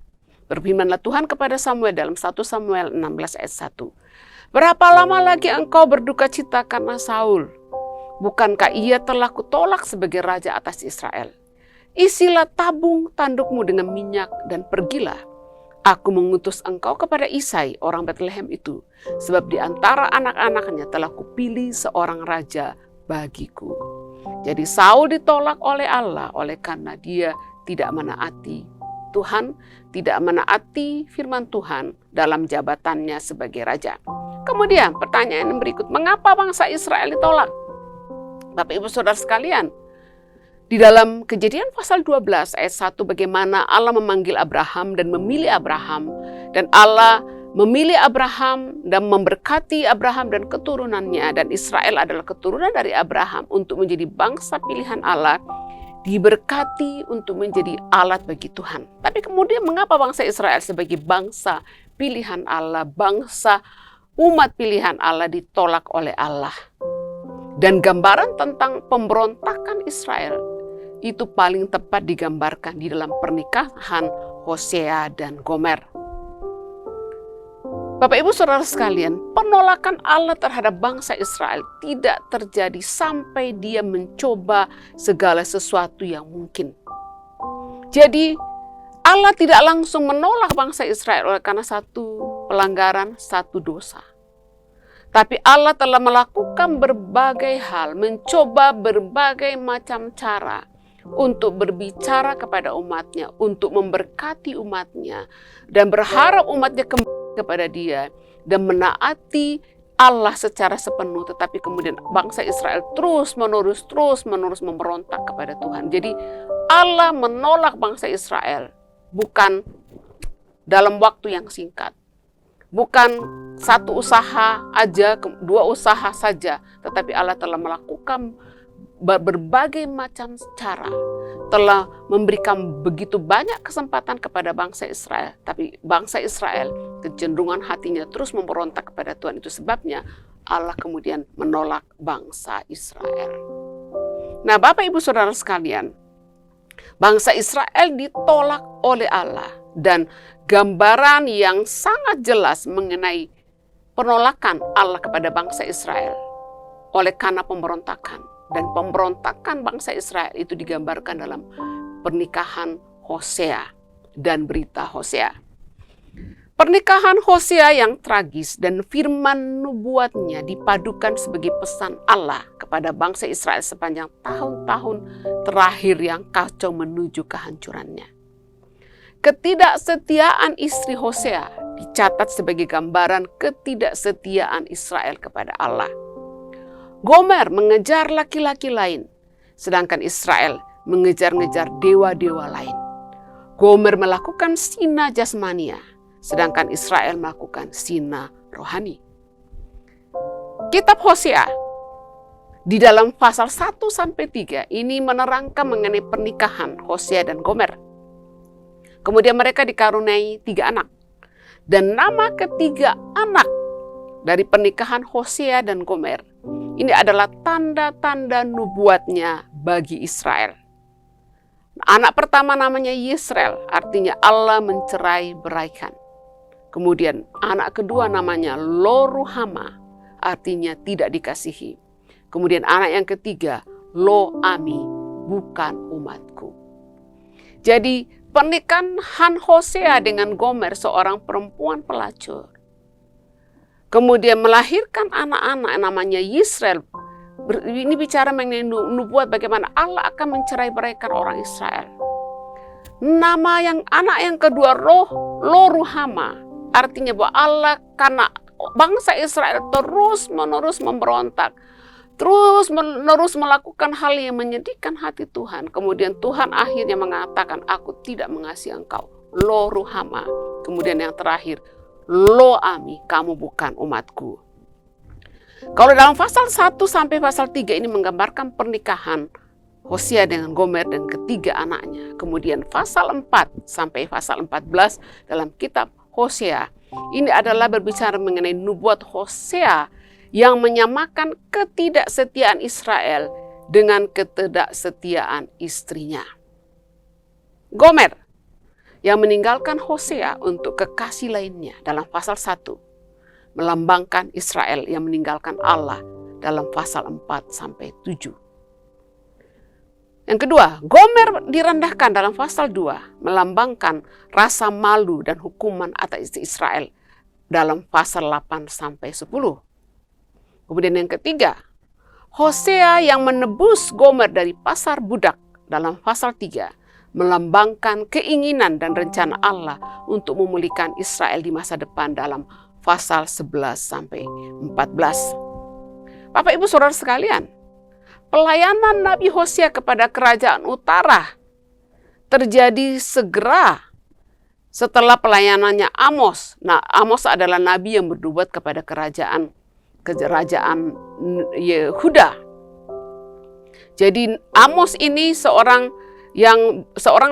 Berfirmanlah Tuhan kepada Samuel dalam 1 Samuel 16 ayat 1. Berapa lama lagi engkau berduka cita karena Saul? Bukankah ia telah kutolak sebagai raja atas Israel? Isilah tabung tandukmu dengan minyak dan pergilah. Aku mengutus engkau kepada Isai, orang Bethlehem itu, sebab di antara anak-anaknya telah kupilih seorang raja bagiku. Jadi Saul ditolak oleh Allah oleh karena dia tidak menaati Tuhan, tidak menaati firman Tuhan dalam jabatannya sebagai raja. Kemudian pertanyaan yang berikut, mengapa bangsa Israel ditolak? Bapak Ibu Saudara sekalian, di dalam Kejadian pasal 12 ayat 1, bagaimana Allah memanggil Abraham dan memilih Abraham. Dan Allah memilih Abraham dan memberkati Abraham dan keturunannya. Dan Israel adalah keturunan dari Abraham untuk menjadi bangsa pilihan Allah. Diberkati untuk menjadi alat bagi Tuhan. Tapi kemudian mengapa bangsa Israel sebagai bangsa pilihan Allah, bangsa umat pilihan Allah ditolak oleh Allah? Dan gambaran tentang pemberontakan Israel itu paling tepat digambarkan di dalam pernikahan Hosea dan Gomer. Bapak Ibu Saudara sekalian, penolakan Allah terhadap bangsa Israel tidak terjadi sampai dia mencoba segala sesuatu yang mungkin. Jadi Allah tidak langsung menolak bangsa Israel oleh karena satu pelanggaran, satu dosa. Tapi Allah telah melakukan berbagai hal, mencoba berbagai macam cara untuk berbicara kepada umatnya, untuk memberkati umatnya, dan berharap umatnya kembali kepada dia, dan menaati Allah secara sepenuh. Tetapi kemudian bangsa Israel terus menerus memberontak kepada Tuhan. Jadi Allah menolak bangsa Israel bukan dalam waktu yang singkat. Bukan satu usaha aja, dua usaha saja. Tetapi Allah telah melakukan berbagai macam cara, telah memberikan begitu banyak kesempatan kepada bangsa Israel, tapi bangsa Israel kecenderungan hatinya terus memberontak kepada Tuhan. Itu sebabnya Allah kemudian menolak bangsa Israel. Nah, Bapak Ibu Saudara sekalian, bangsa Israel ditolak oleh Allah, dan gambaran yang sangat jelas mengenai penolakan Allah kepada bangsa Israel oleh karena pemberontakan. Dan pemberontakan bangsa Israel itu digambarkan dalam pernikahan Hosea dan berita Hosea. Pernikahan Hosea yang tragis dan firman nubuatnya dipadukan sebagai pesan Allah kepada bangsa Israel sepanjang tahun-tahun terakhir yang kacau menuju kehancurannya. Ketidaksetiaan istri Hosea dicatat sebagai gambaran ketidaksetiaan Israel kepada Allah. Gomer mengejar laki-laki lain, sedangkan Israel mengejar-ngejar dewa-dewa lain. Gomer melakukan zina jasmania, sedangkan Israel melakukan zina rohani. Kitab Hosea di dalam pasal 1-3 ini menerangkan mengenai pernikahan Hosea dan Gomer. Kemudian mereka dikaruniai 3 anak. Dan nama ketiga anak dari pernikahan Hosea dan Gomer ini adalah tanda-tanda nubuatnya bagi Israel. Anak pertama namanya Yisrael, artinya Allah mencerai beraikan. Kemudian anak kedua namanya Lo-ruhama, artinya tidak dikasihi. Kemudian anak yang ketiga Lo-ami, bukan umatku. Jadi pernikahan Hosea dengan Gomer, seorang perempuan pelacur, kemudian melahirkan anak-anak namanya Yisrael. Ini bicara mengenai nubuat bagaimana Allah akan mencerai beraikan orang Israel. Anak yang kedua Lo-ruhama, artinya bahwa Allah karena bangsa Israel terus-menerus memberontak, terus-menerus melakukan hal yang menyedihkan hati Tuhan. Kemudian Tuhan akhirnya mengatakan, aku tidak mengasihi engkau, Lo-ruhama. Kemudian yang terakhir, Lo-ami, kamu bukan umatku. Kalau dalam pasal 1 sampai pasal 3 ini menggambarkan pernikahan Hosea dengan Gomer dan ketiga anaknya. Kemudian pasal 4 sampai pasal 14 dalam kitab Hosea ini adalah berbicara mengenai nubuat Hosea yang menyamakan ketidaksetiaan Israel dengan ketidaksetiaan istrinya. Gomer yang meninggalkan Hosea untuk kekasih lainnya dalam pasal 1, melambangkan Israel yang meninggalkan Allah dalam pasal 4-7. Yang kedua, Gomer direndahkan dalam pasal 2, melambangkan rasa malu dan hukuman atas Israel dalam pasal 8-10. Kemudian yang ketiga, Hosea yang menebus Gomer dari pasar budak dalam pasal 3 melambangkan keinginan dan rencana Allah untuk memulihkan Israel di masa depan dalam pasal 11 sampai 14. Bapak Ibu Saudara sekalian, pelayanan Nabi Hosea kepada kerajaan utara terjadi segera setelah pelayanannya Amos. Nah, Amos adalah nabi yang bernubuat kepada kerajaan Yehuda. Jadi Amos ini seorang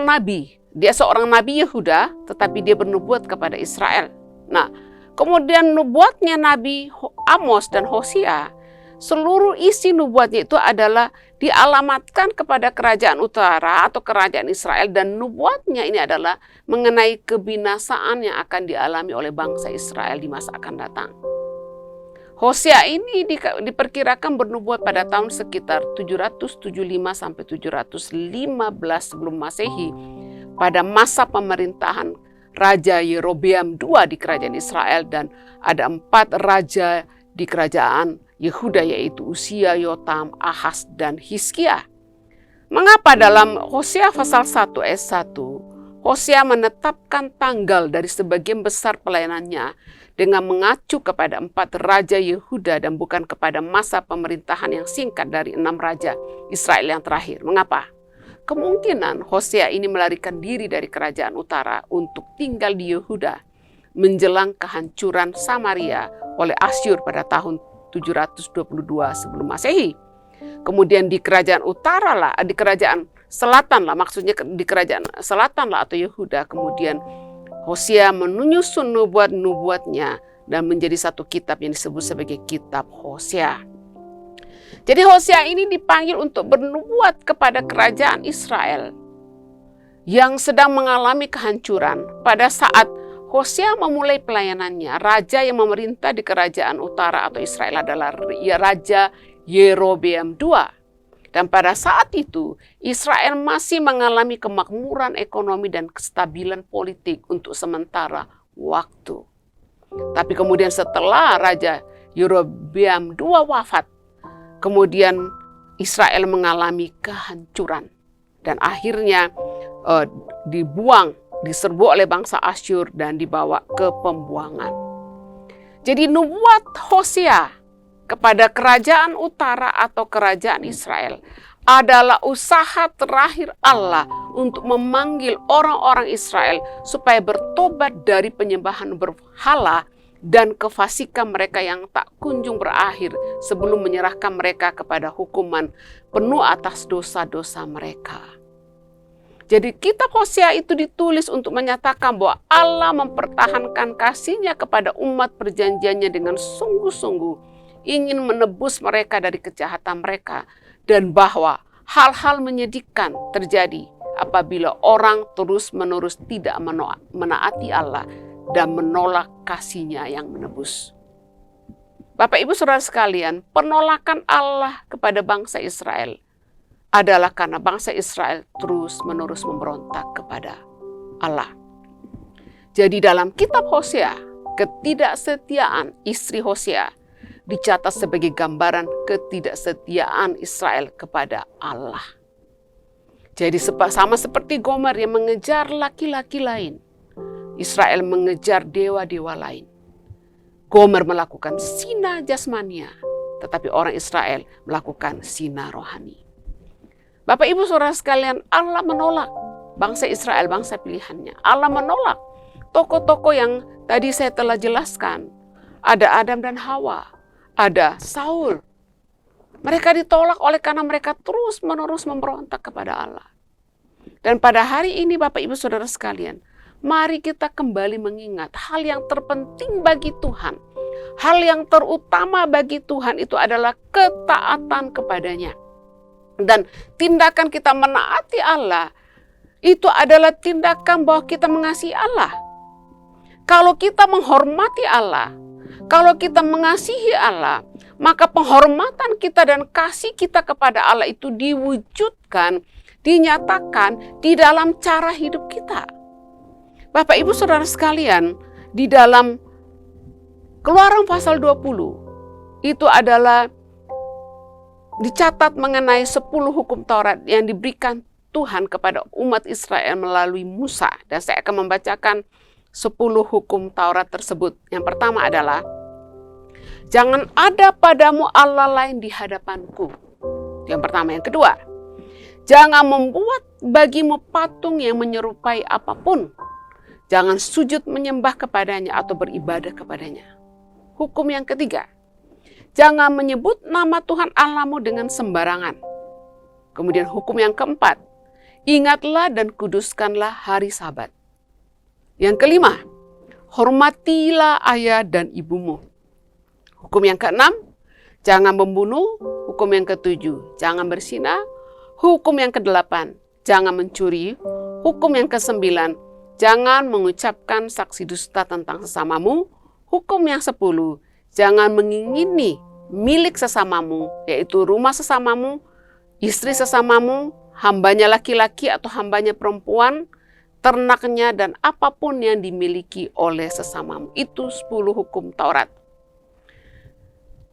nabi. Dia seorang nabi Yehuda, tetapi dia bernubuat kepada Israel. Nah, kemudian nubuatnya Nabi Amos dan Hosea, seluruh isi nubuatnya itu adalah dialamatkan kepada kerajaan utara atau kerajaan Israel, dan nubuatnya ini adalah mengenai kebinasaan yang akan dialami oleh bangsa Israel di masa akan datang. Hosea ini diperkirakan bernubuat pada tahun sekitar 775 sampai 715 sebelum Masehi, pada masa pemerintahan Raja Yerobeam II di kerajaan Israel, dan ada 4 raja di kerajaan Yehuda, yaitu Uzia, Yotam, Ahaz, dan Hizkia. Mengapa dalam Hosea pasal 1 ayat 1, Hosea menetapkan tanggal dari sebagian besar pelayanannya dengan mengacu kepada 4 raja Yehuda dan bukan kepada masa pemerintahan yang singkat dari 6 raja Israel yang terakhir? Mengapa? Kemungkinan Hosea ini melarikan diri dari kerajaan utara untuk tinggal di Yehuda menjelang kehancuran Samaria oleh Asyur pada tahun 722 sebelum Masehi. Kemudian di kerajaan utara lah, di kerajaan selatan lah, maksudnya di kerajaan selatan lah atau Yehuda, kemudian Hosea menyusun nubuat-nubuatnya dan menjadi satu kitab yang disebut sebagai kitab Hosea. Jadi Hosea ini dipanggil untuk bernubuat kepada kerajaan Israel yang sedang mengalami kehancuran. Pada saat Hosea memulai pelayanannya, raja yang memerintah di kerajaan utara atau Israel adalah Raja Yerobeam II. Dan pada saat itu, Israel masih mengalami kemakmuran ekonomi dan kestabilan politik untuk sementara waktu. Tapi kemudian setelah Raja Yerobeam II wafat, kemudian Israel mengalami kehancuran. Dan akhirnya diserbu oleh bangsa Asyur dan dibawa ke pembuangan. Jadi nubuat Hosea kepada kerajaan utara atau kerajaan Israel adalah usaha terakhir Allah untuk memanggil orang-orang Israel supaya bertobat dari penyembahan berhala dan kefasikan mereka yang tak kunjung berakhir sebelum menyerahkan mereka kepada hukuman penuh atas dosa-dosa mereka. Jadi kitab Hosea itu ditulis untuk menyatakan bahwa Allah mempertahankan kasih-Nya kepada umat perjanjiannya dengan sungguh-sungguh ingin menebus mereka dari kejahatan mereka, dan bahwa hal-hal menyedihkan terjadi apabila orang terus-menerus tidak menaati Allah dan menolak kasih-Nya yang menebus. Bapak Ibu Saudara sekalian, penolakan Allah kepada bangsa Israel adalah karena bangsa Israel terus-menerus memberontak kepada Allah. Jadi dalam kitab Hosea, ketidaksetiaan istri Hosea dicatat sebagai gambaran ketidaksetiaan Israel kepada Allah. Jadi sama seperti Gomer yang mengejar laki-laki lain, Israel mengejar dewa-dewa lain. Gomer melakukan zina jasmania, tetapi orang Israel melakukan zina rohani. Bapak Ibu Saudara sekalian, Allah menolak bangsa Israel, bangsa pilihannya. Allah menolak tokoh-tokoh yang tadi saya telah jelaskan. Ada Adam dan Hawa, ada Saul. Mereka ditolak oleh karena mereka terus-menerus memberontak kepada Allah. Dan pada hari ini Bapak Ibu Saudara sekalian, mari kita kembali mengingat hal yang terpenting bagi Tuhan. Hal yang terutama bagi Tuhan itu adalah ketaatan kepadanya. Dan tindakan kita menaati Allah itu adalah tindakan bahwa kita mengasihi Allah. Kalau kita menghormati Allah, kalau kita mengasihi Allah, maka penghormatan kita dan kasih kita kepada Allah itu diwujudkan, dinyatakan di dalam cara hidup kita. Bapak Ibu Saudara sekalian, di dalam Keluaran pasal 20, itu adalah dicatat mengenai 10 hukum Taurat yang diberikan Tuhan kepada umat Israel melalui Musa. Dan saya akan membacakan 10 hukum Taurat tersebut. Yang pertama adalah, jangan ada padamu Allah lain di hadapanku. Yang pertama. Yang kedua, jangan membuat bagimu patung yang menyerupai apapun. Jangan sujud menyembah kepadanya atau beribadah kepadanya. Hukum yang ketiga, jangan menyebut nama Tuhan Allahmu dengan sembarangan. Kemudian hukum yang keempat, ingatlah dan kuduskanlah hari Sabat. Yang kelima, hormatilah ayah dan ibumu. Hukum yang keenam, jangan membunuh. Hukum yang ketujuh, jangan berzina. Hukum yang kedelapan, jangan mencuri. Hukum yang kesembilan, jangan mengucapkan saksi dusta tentang sesamamu. Hukum yang 10, jangan mengingini milik sesamamu, yaitu rumah sesamamu, istri sesamamu, hambanya laki-laki atau hambanya perempuan, ternaknya, dan apapun yang dimiliki oleh sesamamu. Itu 10 hukum Taurat.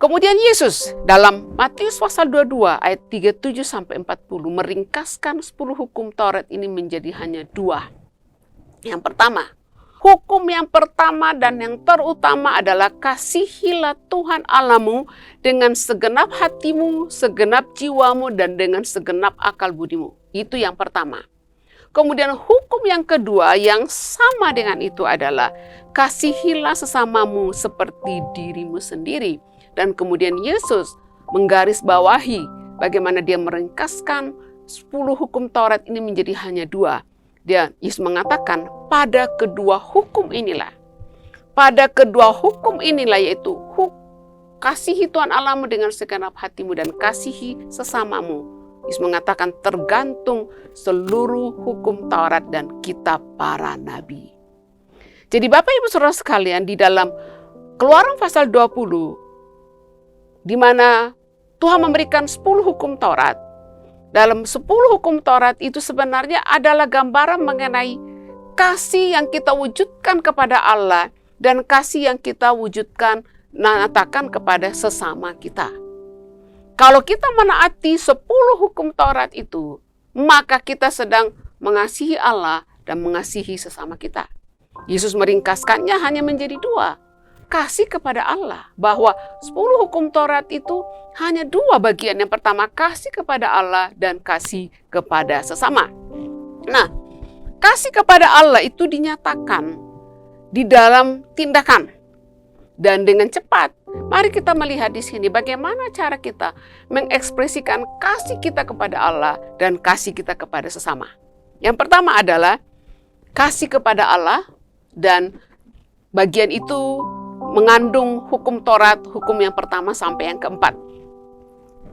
Kemudian Yesus dalam Matius pasal 22 ayat 37-40 meringkaskan 10 hukum Taurat ini menjadi hanya 2. Yang pertama, hukum yang pertama dan yang terutama adalah kasihilah Tuhan Allahmu dengan segenap hatimu, segenap jiwamu, dan dengan segenap akal budimu. Itu yang pertama. Kemudian hukum yang kedua yang sama dengan itu adalah kasihilah sesamamu seperti dirimu sendiri. Dan kemudian Yesus menggarisbawahi bagaimana dia meringkaskan 10 hukum Taurat ini menjadi hanya 2. Yesus mengatakan pada kedua hukum inilah. Pada kedua hukum inilah, yaitu kasihi Tuhan Allahmu dengan segenap hatimu dan kasihi sesamamu. Yesus mengatakan tergantung seluruh hukum Taurat dan kitab para nabi. Jadi Bapak Ibu Saudara sekalian, di dalam Keluaran pasal 20 di mana Tuhan memberikan 10 hukum Taurat. Dalam 10 hukum Taurat itu sebenarnya adalah gambaran mengenai kasih yang kita wujudkan kepada Allah dan kasih yang kita wujudkan, nyatakan kepada sesama kita. Kalau kita menaati 10 hukum Taurat itu, maka kita sedang mengasihi Allah dan mengasihi sesama kita. Yesus meringkaskannya hanya menjadi 2. Kasih kepada Allah, bahwa 10 hukum Taurat itu hanya 2 bagian. Yang pertama, kasih kepada Allah dan kasih kepada sesama. Nah, kasih kepada Allah itu dinyatakan di dalam tindakan dan dengan cepat. Mari kita melihat di sini bagaimana cara kita mengekspresikan kasih kita kepada Allah dan kasih kita kepada sesama. Yang pertama adalah kasih kepada Allah, dan bagian itu mengandung hukum Taurat, hukum yang pertama sampai yang keempat.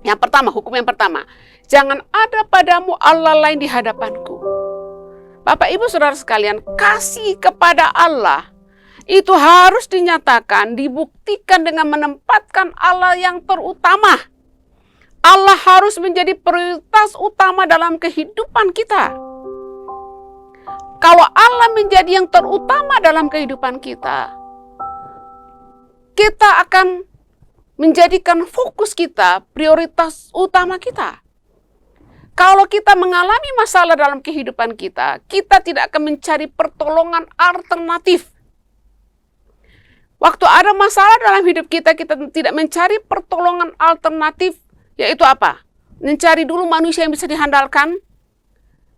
Yang pertama, hukum yang pertama, jangan ada padamu Allah lain di hadapanku. Bapak Ibu Saudara sekalian, kasih kepada Allah itu harus dinyatakan, dibuktikan dengan menempatkan Allah yang terutama. Allah harus menjadi prioritas utama dalam kehidupan kita. Kalau Allah menjadi yang terutama dalam kehidupan kita, kita akan menjadikan fokus kita, prioritas utama kita. Kalau kita mengalami masalah dalam kehidupan kita, kita tidak akan mencari pertolongan alternatif. Waktu ada masalah dalam hidup kita, kita tidak mencari pertolongan alternatif, yaitu apa? Mencari dulu manusia yang bisa diandalkan,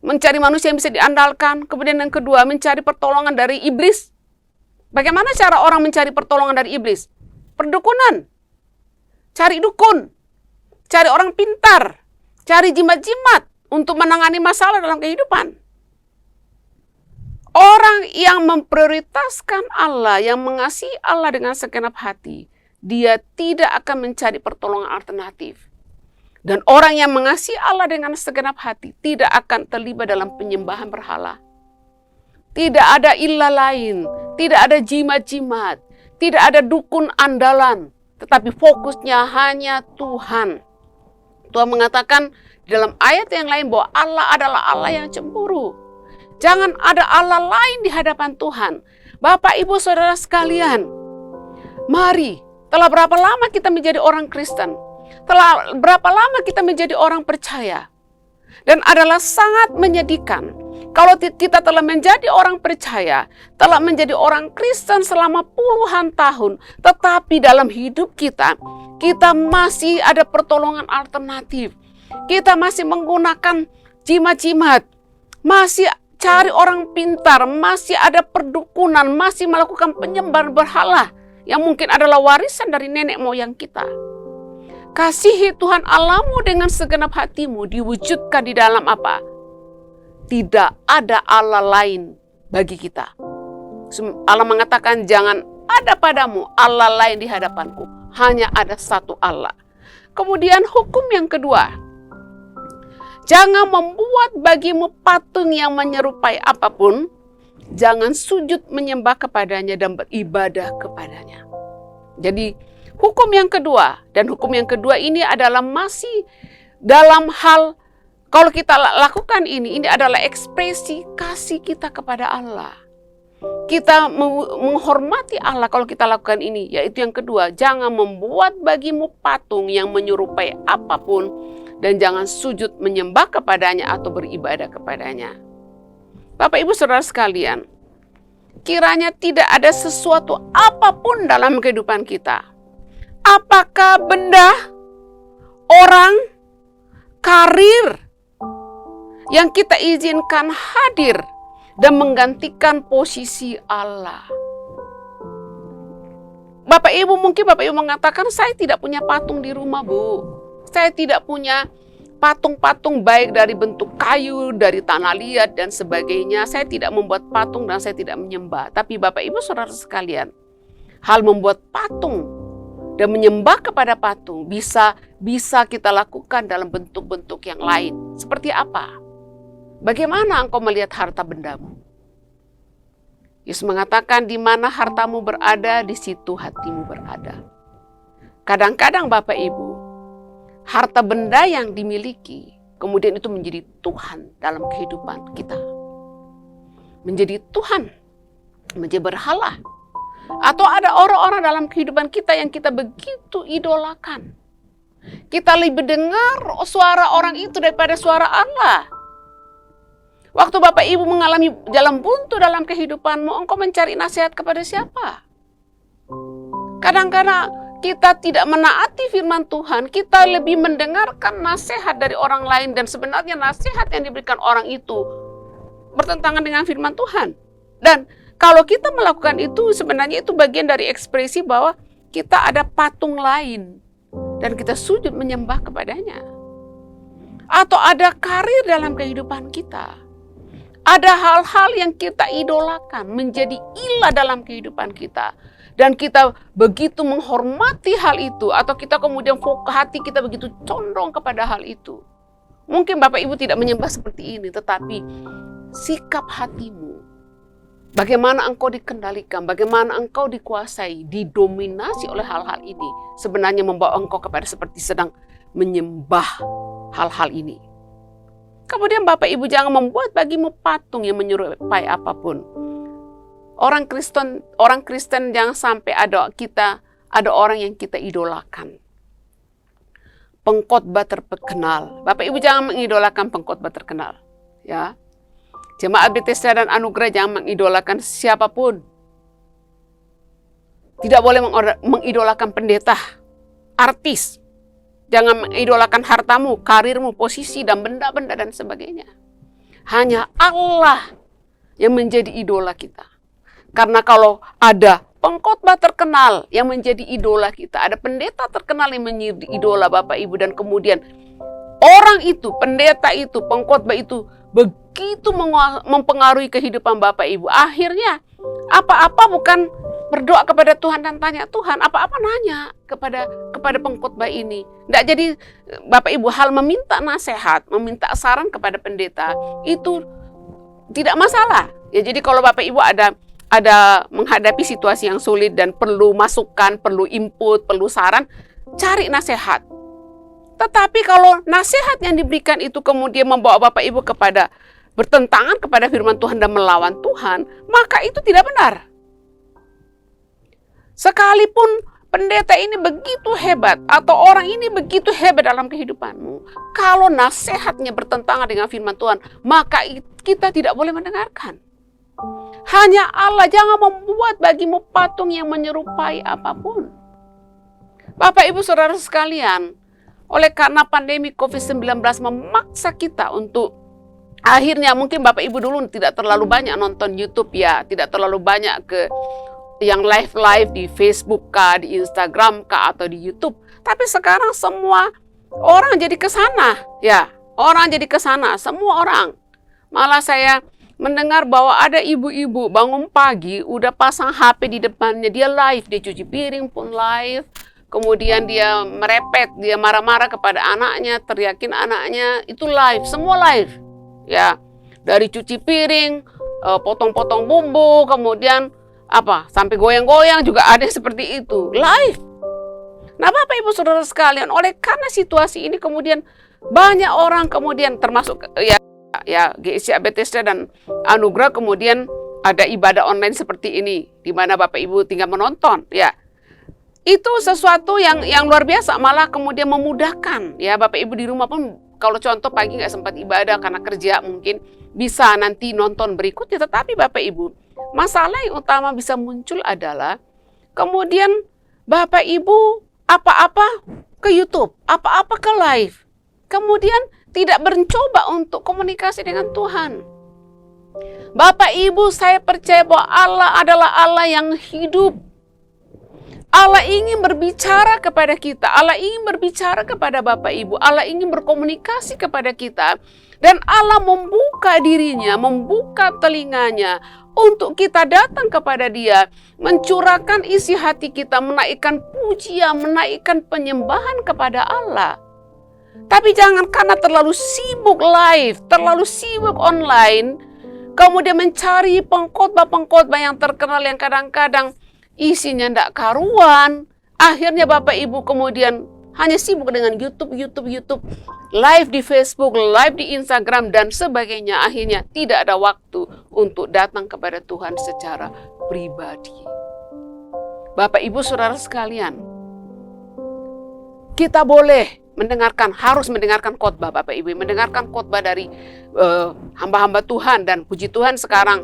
mencari manusia yang bisa diandalkan, kemudian yang kedua, mencari pertolongan dari iblis. Bagaimana cara orang mencari pertolongan dari iblis? Perdukunan. Cari dukun. Cari orang pintar. Cari jimat-jimat untuk menangani masalah dalam kehidupan. Orang yang memprioritaskan Allah, yang mengasihi Allah dengan segenap hati, dia tidak akan mencari pertolongan alternatif. Dan orang yang mengasihi Allah dengan segenap hati tidak akan terlibat dalam penyembahan berhala. Tidak ada ilah lain, tidak ada jimat-jimat, tidak ada dukun andalan, tetapi fokusnya hanya Tuhan. Tuhan mengatakan di dalam ayat yang lain bahwa Allah adalah Allah yang cemburu. Jangan ada Allah lain di hadapan Tuhan. Bapak, Ibu, Saudara sekalian, mari, telah berapa lama kita menjadi orang Kristen? Berapa lama kita menjadi orang percaya? Dan adalah sangat menyedihkan kalau kita telah menjadi orang percaya, telah menjadi orang Kristen selama puluhan tahun, tetapi dalam hidup kita masih ada pertolongan alternatif. Kita masih menggunakan jimat-jimat, masih cari orang pintar, masih ada perdukunan, masih melakukan penyembahan berhala yang mungkin adalah warisan dari nenek moyang kita. Kasihi Tuhan Allahmu dengan segenap hatimu diwujudkan di dalam apa? Tidak ada Allah lain bagi kita. Allah mengatakan jangan ada padamu Allah lain di hadapanku. Hanya ada satu Allah. Kemudian hukum yang kedua. Jangan membuat bagimu patung yang menyerupai apapun. Jangan sujud menyembah kepadanya dan beribadah kepadanya. Jadi hukum yang kedua, dan hukum yang kedua ini adalah masih dalam hal, kalau kita lakukan ini adalah ekspresi kasih kita kepada Allah. Kita menghormati Allah kalau kita lakukan ini, yaitu yang kedua, jangan membuat bagimu patung yang menyerupai apapun, dan jangan sujud menyembah kepadanya atau beribadah kepadanya. Bapak Ibu Saudara sekalian, kiranya tidak ada sesuatu apapun dalam kehidupan kita. Apakah benda, orang, karir yang kita izinkan hadir dan menggantikan posisi Allah. Bapak Ibu mengatakan, saya tidak punya patung di rumah, Bu. Saya tidak punya patung-patung baik dari bentuk kayu, dari tanah liat dan sebagainya. Saya tidak membuat patung dan saya tidak menyembah. Tapi Bapak Ibu Saudara sekalian, hal membuat patung dan menyembah kepada patung bisa kita lakukan dalam bentuk-bentuk yang lain. Seperti apa? Bagaimana engkau melihat harta bendamu? Yesus mengatakan, di mana hartamu berada, di situ hatimu berada. Kadang-kadang Bapak Ibu, harta benda yang dimiliki, kemudian itu menjadi Tuhan dalam kehidupan kita. Menjadi Tuhan, menjadi berhala. Atau ada orang-orang dalam kehidupan kita yang kita begitu idolakan. Kita lebih dengar suara orang itu daripada suara Allah. Waktu Bapak Ibu mengalami jalan buntu dalam kehidupanmu, engkau mencari nasihat kepada siapa? Kadang-kadang kita tidak menaati firman Tuhan, kita lebih mendengarkan nasihat dari orang lain, dan sebenarnya nasihat yang diberikan orang itu bertentangan dengan firman Tuhan. Dan kalau kita melakukan itu, sebenarnya itu bagian dari ekspresi bahwa kita ada patung lain dan kita sujud menyembah kepadanya. Atau ada karir dalam kehidupan kita. Ada hal-hal yang kita idolakan menjadi ilah dalam kehidupan kita. Dan kita begitu menghormati hal itu, atau kita kemudian hati kita begitu condong kepada hal itu. Mungkin Bapak Ibu tidak menyembah seperti ini, tetapi sikap hatimu, bagaimana engkau dikendalikan, bagaimana engkau dikuasai, didominasi oleh hal-hal ini, sebenarnya membawa engkau kepada seperti sedang menyembah hal-hal ini. Kemudian Bapak Ibu jangan membuat bagimu patung yang menyerupai apapun. Orang Kristen jangan sampai ada orang yang kita idolakan. Pengkhotbah terkenal. Bapak Ibu jangan mengidolakan pengkhotbah terkenal. Ya. Jemaat Bethesda dan Anugerah jangan mengidolakan siapapun. Tidak boleh mengidolakan pendeta, artis. Jangan mengidolakan hartamu, karirmu, posisi, dan benda-benda dan sebagainya. Hanya Allah yang menjadi idola kita. Karena kalau ada pengkhotbah terkenal yang menjadi idola kita, ada pendeta terkenal yang menjadi idola Bapak Ibu, dan kemudian orang itu, pendeta itu, pengkhotbah itu begitu mempengaruhi kehidupan Bapak Ibu. Akhirnya apa-apa bukan berdoa kepada Tuhan dan tanya Tuhan, apa-apa nanya kepada pengkhotbah ini. Tidak jadi Bapak Ibu hal meminta nasihat, meminta saran kepada pendeta itu tidak masalah. Ya, jadi kalau Bapak Ibu ada menghadapi situasi yang sulit dan perlu masukan, perlu input, perlu saran, cari nasihat. Tetapi kalau nasihat yang diberikan itu kemudian membawa Bapak Ibu kepada bertentangan kepada firman Tuhan dan melawan Tuhan, maka itu tidak benar. Sekalipun pendeta ini begitu hebat atau orang ini begitu hebat dalam kehidupanmu, kalau nasihatnya bertentangan dengan firman Tuhan, maka kita tidak boleh mendengarkan. Hanya Allah, jangan membuat bagimu patung yang menyerupai apapun. Bapak Ibu Saudara sekalian, oleh karena pandemi COVID-19 memaksa kita untuk akhirnya mungkin Bapak Ibu dulu tidak terlalu banyak nonton YouTube ya, tidak terlalu banyak ke yang live di Facebook kah, di Instagram kah, atau di YouTube. Tapi sekarang semua orang jadi ke sana, ya. Orang jadi ke sana, semua orang. Malah saya mendengar bahwa ada ibu-ibu bangun pagi udah pasang HP di depannya, dia live, dia cuci piring pun live. Kemudian dia merepet, dia marah-marah kepada anaknya, teriakin anaknya, itu live, semua live. Ya, dari cuci piring, potong-potong bumbu, kemudian sampai goyang-goyang juga ada seperti itu, live. Nah, Bapak Ibu Saudara sekalian, oleh karena situasi ini kemudian banyak orang kemudian termasuk ya GSC Bethesda dan Anugerah kemudian ada ibadah online seperti ini di mana Bapak Ibu tinggal menonton, ya. Itu sesuatu yang luar biasa, malah kemudian memudahkan, ya. Bapak Ibu di rumah pun kalau contoh pagi nggak sempat ibadah karena kerja mungkin bisa nanti nonton berikutnya, tetapi Bapak Ibu, masalah yang utama bisa muncul adalah kemudian Bapak Ibu apa-apa ke YouTube, apa-apa ke live. Kemudian tidak mencoba untuk komunikasi dengan Tuhan. Bapak Ibu, saya percaya bahwa Allah adalah Allah yang hidup. Allah ingin berbicara kepada kita. Allah ingin berbicara kepada Bapak Ibu. Allah ingin berkomunikasi kepada kita. Dan Allah membuka dirinya, membuka telinganya untuk kita datang kepada Dia, mencurahkan isi hati kita, menaikkan pujian, menaikkan penyembahan kepada Allah. Tapi jangan karena terlalu sibuk live, terlalu sibuk online, kemudian mencari pengkhotbah-pengkhotbah yang terkenal yang kadang-kadang isinya tidak karuan. Akhirnya Bapak Ibu kemudian hanya sibuk dengan YouTube, live di Facebook, live di Instagram, dan sebagainya. Akhirnya tidak ada waktu untuk datang kepada Tuhan secara pribadi. Bapak Ibu Saudara sekalian, kita boleh harus mendengarkan khotbah Bapak Ibu, mendengarkan khotbah dari hamba-hamba Tuhan, dan puji Tuhan sekarang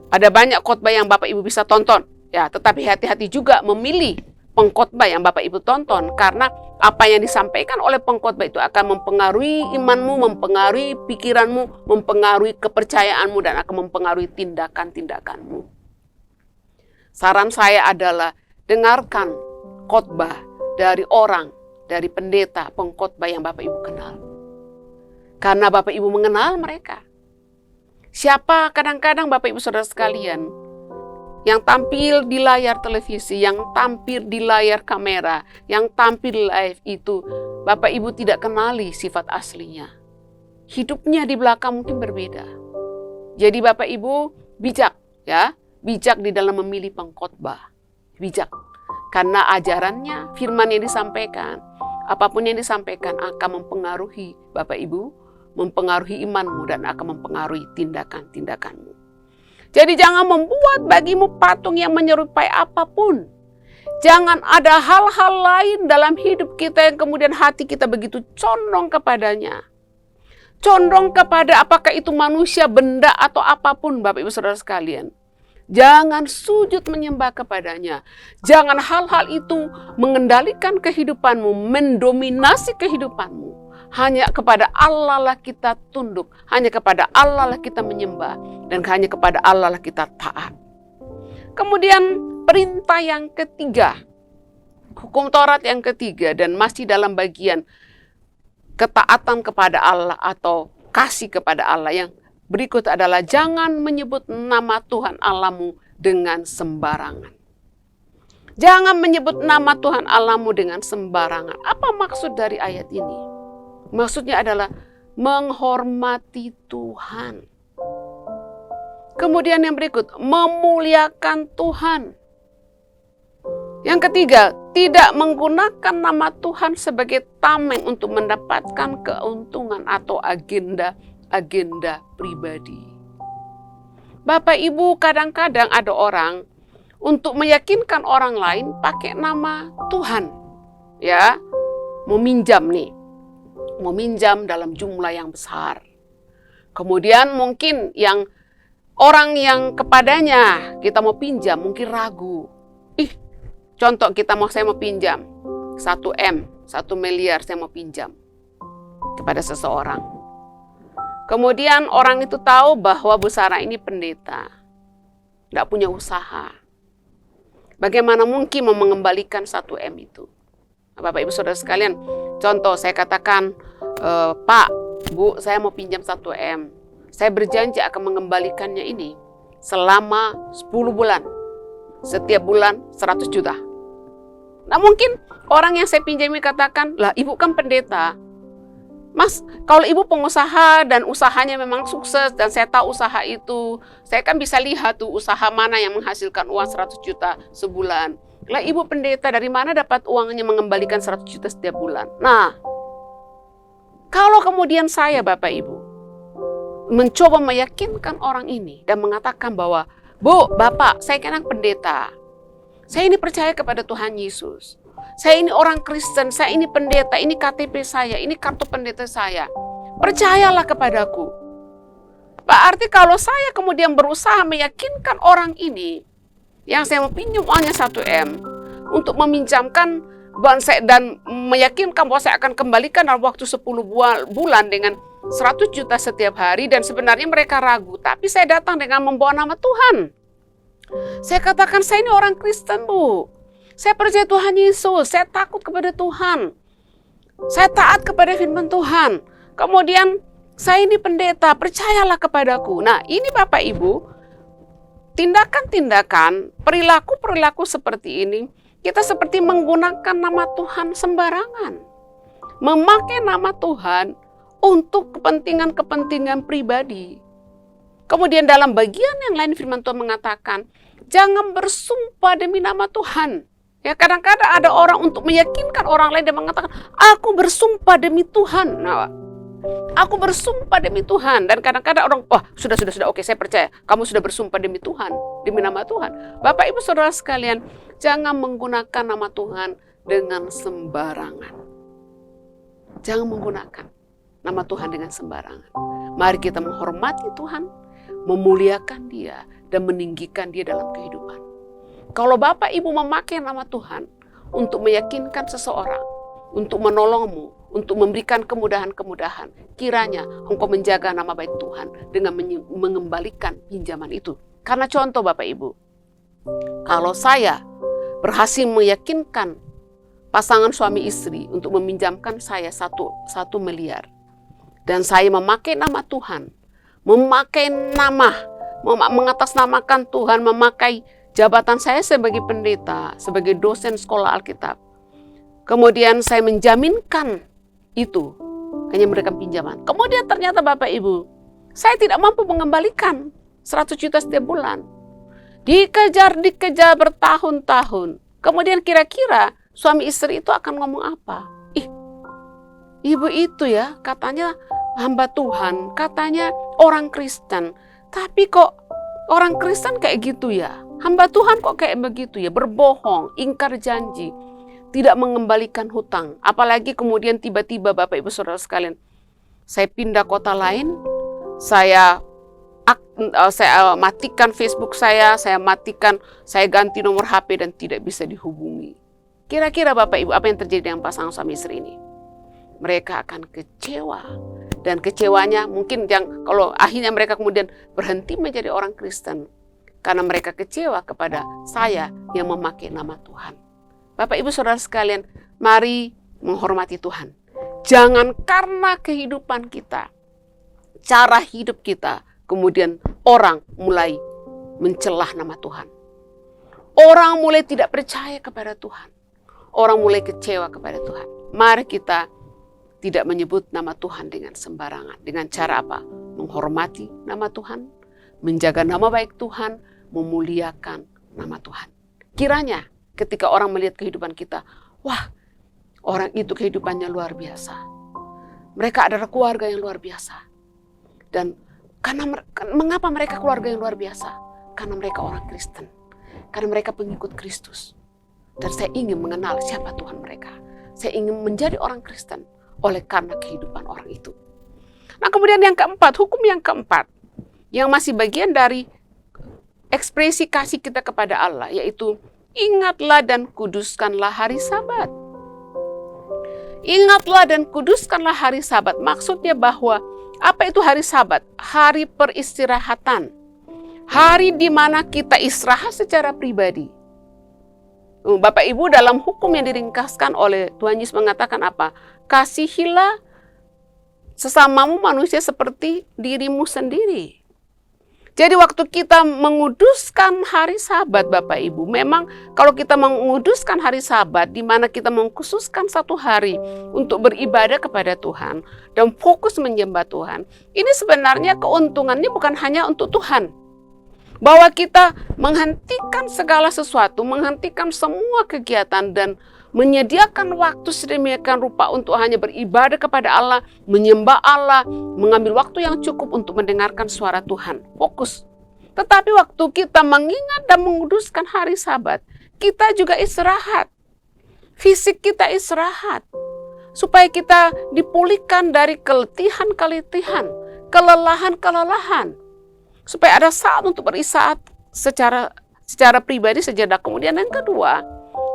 ada banyak khotbah yang Bapak Ibu bisa tonton. Ya, tetapi hati-hati juga memilih pengkhotbah yang Bapak Ibu tonton, karena apa yang disampaikan oleh pengkhotbah itu akan mempengaruhi imanmu, mempengaruhi pikiranmu, mempengaruhi kepercayaanmu, dan akan mempengaruhi tindakan-tindakanmu. Saran saya adalah dengarkan khotbah dari pendeta, pengkhotbah yang Bapak Ibu kenal. Karena Bapak Ibu mengenal mereka. Siapa kadang-kadang Bapak Ibu Saudara sekalian yang tampil di layar televisi, yang tampil di layar kamera, yang tampil live itu, Bapak Ibu tidak kenali sifat aslinya. Hidupnya di belakang mungkin berbeda. Jadi Bapak Ibu bijak, ya, bijak di dalam memilih pengkhotbah. Bijak. Karena ajarannya, firman yang disampaikan, apapun yang disampaikan akan mempengaruhi Bapak Ibu, mempengaruhi imanmu, dan akan mempengaruhi tindakan-tindakanmu. Jadi jangan membuat bagimu patung yang menyerupai apapun. Jangan ada hal-hal lain dalam hidup kita yang kemudian hati kita begitu condong kepadanya. Condong kepada apakah itu manusia, benda, atau apapun Bapak Ibu Saudara sekalian. Jangan sujud menyembah kepadanya. Jangan hal-hal itu mengendalikan kehidupanmu, mendominasi kehidupanmu. Hanya kepada Allah lah kita tunduk, hanya kepada Allah lah kita menyembah, dan hanya kepada Allah lah kita taat. Kemudian perintah yang ketiga, hukum Taurat yang ketiga, dan masih dalam bagian ketaatan kepada Allah atau kasih kepada Allah, yang berikut adalah jangan menyebut nama Tuhan Allahmu dengan sembarangan. Jangan menyebut nama Tuhan Allahmu dengan sembarangan. Apa maksud dari ayat ini? Maksudnya adalah menghormati Tuhan. Kemudian yang berikut, memuliakan Tuhan. Yang ketiga, tidak menggunakan nama Tuhan sebagai tameng untuk mendapatkan keuntungan atau agenda pribadi. Bapak Ibu, kadang-kadang ada orang untuk meyakinkan orang lain pakai nama Tuhan. Ya, meminjam nih. Meminjam dalam jumlah yang besar. Kemudian mungkin yang orang yang kepadanya kita mau pinjam mungkin ragu. Contoh saya mau pinjam 1 M, 1 miliar saya mau pinjam kepada seseorang. Kemudian orang itu tahu bahwa Bu Sarah ini pendeta, tidak punya usaha. Bagaimana mungkin mau mengembalikan 1 M itu? Bapak Ibu Saudara sekalian, contoh saya katakan, Pak, Bu, saya mau pinjam 1 M. Saya berjanji akan mengembalikannya ini selama 10 bulan. Setiap bulan 100 juta. Nah mungkin orang yang saya pinjami katakan, lah ibu kan pendeta. Mas, kalau ibu pengusaha dan usahanya memang sukses dan saya tahu usaha itu, saya kan bisa lihat tuh usaha mana yang menghasilkan uang 100 juta sebulan. Lah ibu pendeta, dari mana dapat uangnya mengembalikan 100 juta setiap bulan? Nah, kalau kemudian saya Bapak Ibu mencoba meyakinkan orang ini dan mengatakan bahwa, Bu, Bapak, saya kan pendeta. Saya ini percaya kepada Tuhan Yesus. Saya ini orang Kristen, saya ini pendeta, ini KTP saya, ini kartu pendeta saya. Percayalah kepadaku. Berarti kalau saya kemudian berusaha meyakinkan orang ini, yang saya mau pinjam uangnya 1 M, untuk meminjamkan dan meyakinkan bahwa saya akan kembalikan dalam waktu 10 bulan dengan 100 juta setiap hari, dan sebenarnya mereka ragu, tapi saya datang dengan membawa nama Tuhan. Saya katakan, saya ini orang Kristen, Bu. Saya percaya Tuhan Yesus, saya takut kepada Tuhan. Saya taat kepada firman Tuhan. Kemudian, saya ini pendeta, percayalah kepadaku. Nah, ini Bapak Ibu, tindakan-tindakan, perilaku-perilaku seperti ini, kita seperti menggunakan nama Tuhan sembarangan. Memakai nama Tuhan untuk kepentingan-kepentingan pribadi. Kemudian dalam bagian yang lain firman Tuhan mengatakan, jangan bersumpah demi nama Tuhan. Ya, kadang-kadang ada orang untuk meyakinkan orang lain dan mengatakan, aku bersumpah demi Tuhan. Nah, aku bersumpah demi Tuhan. Dan kadang-kadang orang, wah sudah, oke saya percaya. Kamu sudah bersumpah demi Tuhan, demi nama Tuhan. Bapak Ibu Saudara sekalian, jangan menggunakan nama Tuhan dengan sembarangan. Jangan menggunakan nama Tuhan dengan sembarangan. Mari kita menghormati Tuhan, memuliakan Dia, dan meninggikan Dia dalam kehidupan. Kalau Bapak Ibu memakai nama Tuhan untuk meyakinkan seseorang, untuk menolongmu, untuk memberikan kemudahan-kemudahan, kiranya engkau menjaga nama baik Tuhan dengan mengembalikan pinjaman itu. Karena contoh Bapak Ibu, kalau saya berhasil meyakinkan pasangan suami istri untuk meminjamkan saya 1 miliar, dan saya memakai nama Tuhan, memakai nama, mengatasnamakan Tuhan, memakai jabatan saya sebagai pendeta, sebagai dosen sekolah Alkitab. Kemudian saya menjaminkan itu, hanya memberikan pinjaman. Kemudian ternyata Bapak Ibu, saya tidak mampu mengembalikan 100 juta setiap bulan. Dikejar bertahun-tahun. Kemudian kira-kira suami istri itu akan ngomong apa? Ibu itu ya katanya hamba Tuhan, katanya orang Kristen. Tapi kok orang Kristen kayak gitu ya? Hamba Tuhan kok kayak begitu ya? Berbohong, ingkar janji, tidak mengembalikan hutang. Apalagi kemudian tiba-tiba Bapak Ibu Saudara sekalian, saya pindah kota lain, saya matikan Facebook saya ganti nomor HP dan tidak bisa dihubungi. Kira-kira Bapak Ibu apa yang terjadi dengan pasangan suami istri ini? Mereka akan kecewa. Dan kecewanya mungkin kalau akhirnya mereka kemudian berhenti menjadi orang Kristen. Karena mereka kecewa kepada saya yang memakai nama Tuhan. Bapak Ibu Saudara sekalian, mari menghormati Tuhan. Jangan karena kehidupan kita, cara hidup kita, kemudian orang mulai mencelah nama Tuhan. Orang mulai tidak percaya kepada Tuhan. Orang mulai kecewa kepada Tuhan. Mari kita tidak menyebut nama Tuhan dengan sembarangan. Dengan cara apa? Menghormati nama Tuhan, menjaga nama baik Tuhan, memuliakan nama Tuhan. Kiranya ketika orang melihat kehidupan kita, wah, orang itu kehidupannya luar biasa. Mereka adalah keluarga yang luar biasa. Dan mengapa mereka keluarga yang luar biasa? Karena mereka orang Kristen. Karena mereka pengikut Kristus. Dan saya ingin mengenal siapa Tuhan mereka. Saya ingin menjadi orang Kristen oleh karena kehidupan orang itu. Nah kemudian yang keempat, hukum yang keempat, yang masih bagian dari ekspresi kasih kita kepada Allah, yaitu ingatlah dan kuduskanlah hari Sabat. Ingatlah dan kuduskanlah hari Sabat. Maksudnya bahwa apa itu hari Sabat? Hari peristirahatan. Hari di mana kita istirahat secara pribadi. Bapak Ibu, dalam hukum yang diringkaskan oleh Tuhan Yesus mengatakan apa? Kasihilah sesamamu manusia seperti dirimu sendiri. Jadi waktu kita menguduskan hari Sabat, Bapak Ibu, memang kalau kita menguduskan hari Sabat, di mana kita mengkhususkan satu hari untuk beribadah kepada Tuhan dan fokus menyembah Tuhan, ini sebenarnya keuntungannya bukan hanya untuk Tuhan. Bahwa kita menghentikan segala sesuatu, menghentikan semua kegiatan dan menyediakan waktu sedemikian rupa untuk hanya beribadah kepada Allah, menyembah Allah, mengambil waktu yang cukup untuk mendengarkan suara Tuhan. Fokus. Tetapi waktu kita mengingat dan menguduskan hari Sabat, kita juga istirahat. Fisik kita istirahat. Supaya kita dipulihkan dari keletihan-keletihan, kelelahan-kelelahan. Supaya ada saat untuk beristirahat secara pribadi sejenak. Kemudian yang kedua,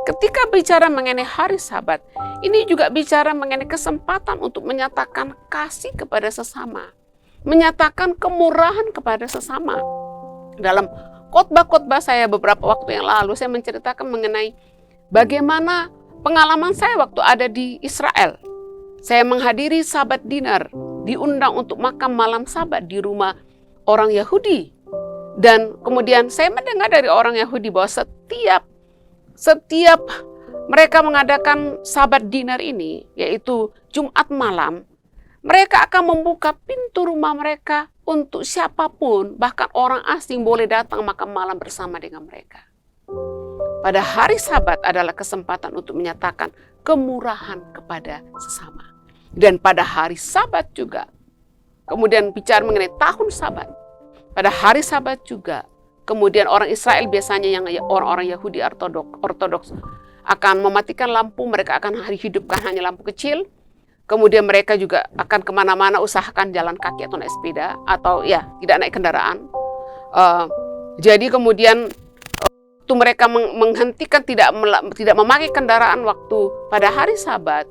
ketika bicara mengenai hari Sabat, ini juga bicara mengenai kesempatan untuk menyatakan kasih kepada sesama. Menyatakan kemurahan kepada sesama. Dalam khotbah-khotbah saya beberapa waktu yang lalu, saya menceritakan mengenai bagaimana pengalaman saya waktu ada di Israel. Saya menghadiri Sabat dinner, diundang untuk makan malam Sabat di rumah orang Yahudi. Dan kemudian saya mendengar dari orang Yahudi bahwa setiap mereka mengadakan Sabat dinner ini, yaitu Jumat malam, mereka akan membuka pintu rumah mereka untuk siapapun, bahkan orang asing boleh datang makan malam bersama dengan mereka. Pada hari Sabat adalah kesempatan untuk menyatakan kemurahan kepada sesama. Dan pada hari Sabat juga, kemudian bicara mengenai tahun Sabat, pada hari Sabat juga, kemudian orang Israel biasanya yang orang-orang Yahudi ortodoks akan mematikan lampu, mereka akan hidupkan hanya lampu kecil. Kemudian mereka juga akan kemana-mana usahakan jalan kaki atau naik sepeda, atau ya tidak naik kendaraan. Jadi kemudian waktu mereka menghentikan tidak memakai kendaraan waktu pada hari Sabat,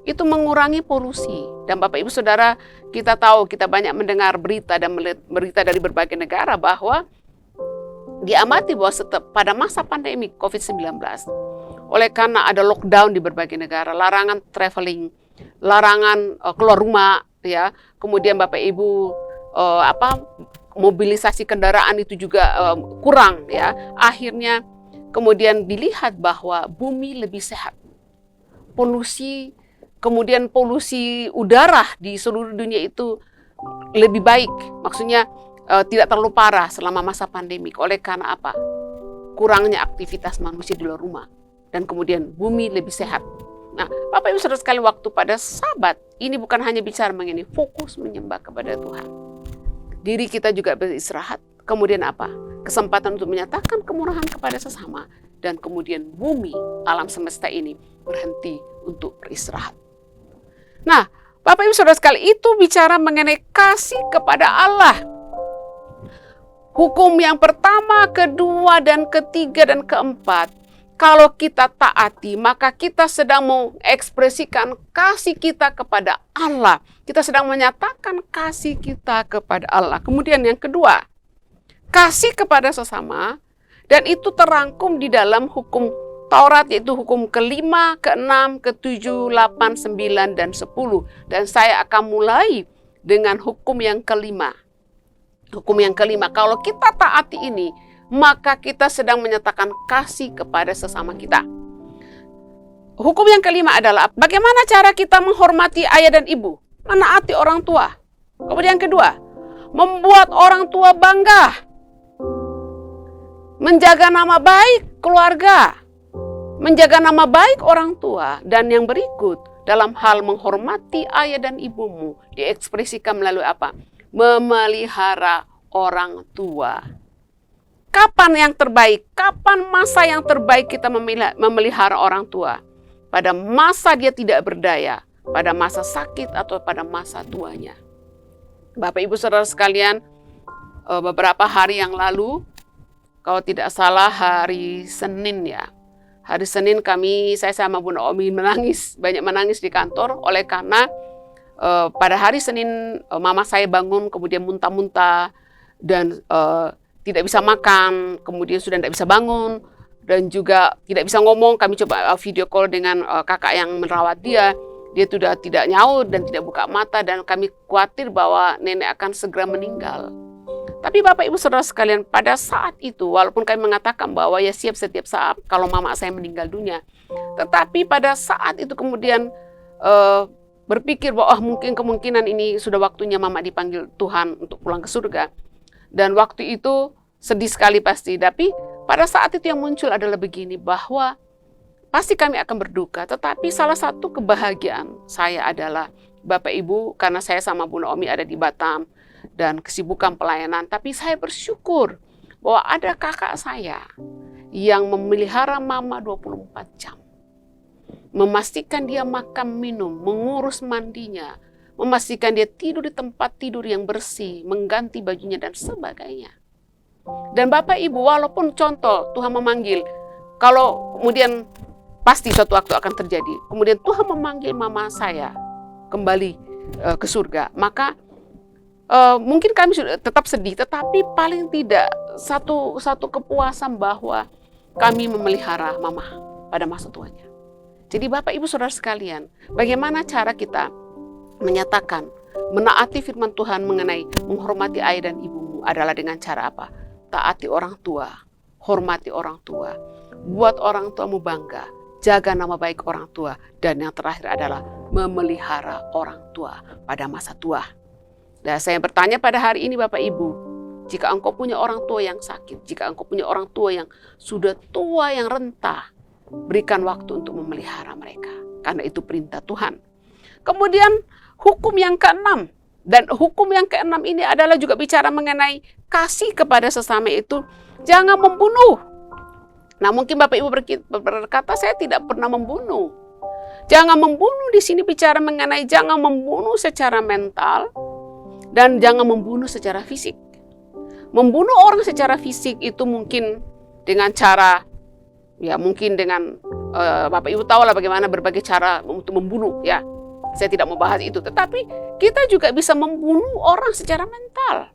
itu mengurangi polusi. Dan Bapak Ibu Saudara, kita tahu, kita banyak mendengar berita dan melihat berita dari berbagai negara bahwa diamati bahwa pada masa pandemi COVID-19, oleh karena ada lockdown di berbagai negara, larangan traveling, larangan keluar rumah, ya, kemudian Bapak Ibu mobilisasi kendaraan itu juga kurang, ya. Akhirnya kemudian dilihat bahwa bumi lebih sehat, kemudian polusi udara di seluruh dunia itu lebih baik, maksudnya tidak terlalu parah selama masa pandemi. Oleh karena apa? Kurangnya aktivitas manusia di luar rumah, dan kemudian bumi lebih sehat. Nah, Bapak Ibu Saudara sekalian, waktu pada Sabat ini bukan hanya bicara mengenai fokus menyembah kepada Tuhan. Diri kita juga beristirahat. Kemudian apa? Kesempatan untuk menyatakan kemurahan kepada sesama, dan kemudian bumi, alam semesta ini berhenti untuk beristirahat. Nah, Bapak Ibu Saudara sekalian, itu bicara mengenai kasih kepada Allah. Hukum yang pertama, kedua, dan ketiga, dan keempat, kalau kita taati, maka kita sedang mengekspresikan kasih kita kepada Allah. Kita sedang menyatakan kasih kita kepada Allah. Kemudian yang kedua, kasih kepada sesama, dan itu terangkum di dalam hukum Taurat, yaitu hukum ke-5, ke-6, ke-7, 8, 9, dan 10. Dan saya akan mulai dengan hukum yang ke-5. Hukum yang ke-5, kalau kita taati ini, maka kita sedang menyatakan kasih kepada sesama kita. Hukum yang ke-5 adalah bagaimana cara kita menghormati ayah dan ibu, menaati orang tua. Kemudian yang kedua, membuat orang tua bangga, menjaga nama baik keluarga, menjaga nama baik orang tua. Dan yang berikut, dalam hal menghormati ayah dan ibumu, diekspresikan melalui apa? Memelihara orang tua. Kapan yang terbaik? Kapan masa yang terbaik kita memelihara orang tua? Pada masa dia tidak berdaya, pada masa sakit atau pada masa tuanya. Bapak Ibu Saudara sekalian, beberapa hari yang lalu, kalau tidak salah hari Senin ya. Hari Senin saya sama Bu Naomi banyak menangis di kantor oleh karena pada hari Senin mama saya bangun kemudian muntah-muntah dan tidak bisa makan, kemudian sudah tidak bisa bangun dan juga tidak bisa ngomong. Kami coba video call dengan kakak yang merawat dia. Dia sudah tidak nyaut dan tidak buka mata dan kami khawatir bahwa nenek akan segera meninggal. Tapi Bapak Ibu Saudara sekalian, pada saat itu walaupun kami mengatakan bahwa ya siap setiap saat kalau mama saya meninggal dunia, tetapi pada saat itu kemudian berpikir bahwa mungkin kemungkinan ini sudah waktunya mama dipanggil Tuhan untuk pulang ke surga. Dan waktu itu sedih sekali pasti, tapi pada saat itu yang muncul adalah begini, bahwa pasti kami akan berduka, tetapi salah satu kebahagiaan saya adalah Bapak Ibu, karena saya sama Bu Naomi ada di Batam dan kesibukan pelayanan, tapi saya bersyukur bahwa ada kakak saya yang memelihara mama 24 jam. Memastikan dia makan minum, mengurus mandinya, memastikan dia tidur di tempat tidur yang bersih, mengganti bajunya dan sebagainya. Dan Bapak Ibu, walaupun contoh Tuhan memanggil, kalau kemudian pasti suatu waktu akan terjadi, kemudian Tuhan memanggil mama saya kembali ke surga, maka mungkin kami sudah tetap sedih, tetapi paling tidak satu kepuasan bahwa kami memelihara mama pada masa tuanya. Jadi Bapak Ibu Saudara sekalian, bagaimana cara kita menyatakan, menaati firman Tuhan mengenai menghormati ayah dan ibumu adalah dengan cara apa? Taati orang tua, hormati orang tua, buat orang tuamu bangga, jaga nama baik orang tua, dan yang terakhir adalah memelihara orang tua pada masa tua. Dan saya bertanya pada hari ini Bapak Ibu, jika engkau punya orang tua yang sakit, jika engkau punya orang tua yang sudah tua, yang renta, berikan waktu untuk memelihara mereka, karena itu perintah Tuhan. Kemudian hukum yang keenam, dan hukum yang keenam ini adalah juga bicara mengenai kasih kepada sesama, itu jangan membunuh. Nah mungkin Bapak Ibu berkata, saya tidak pernah membunuh. Jangan membunuh di sini bicara mengenai jangan membunuh secara mental dan jangan membunuh secara fisik. Membunuh orang secara fisik itu mungkin dengan cara, ya mungkin dengan Bapak Ibu tahu lah bagaimana berbagai cara untuk membunuh ya. Saya tidak mau bahas itu, tetapi kita juga bisa membunuh orang secara mental.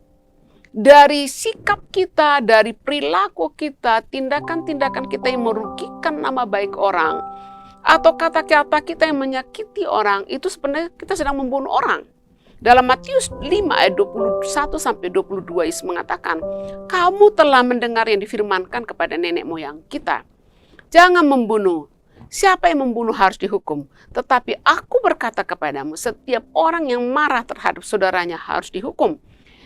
Dari sikap kita, dari perilaku kita, tindakan-tindakan kita yang merugikan nama baik orang, atau kata-kata kita yang menyakiti orang, itu sebenarnya kita sedang membunuh orang. Dalam Matius 5 ayat 21-22 Yesus mengatakan, kamu telah mendengar yang difirmankan kepada nenek moyang kita, jangan membunuh. Siapa yang membunuh harus dihukum. Tetapi aku berkata kepadamu, setiap orang yang marah terhadap saudaranya harus dihukum.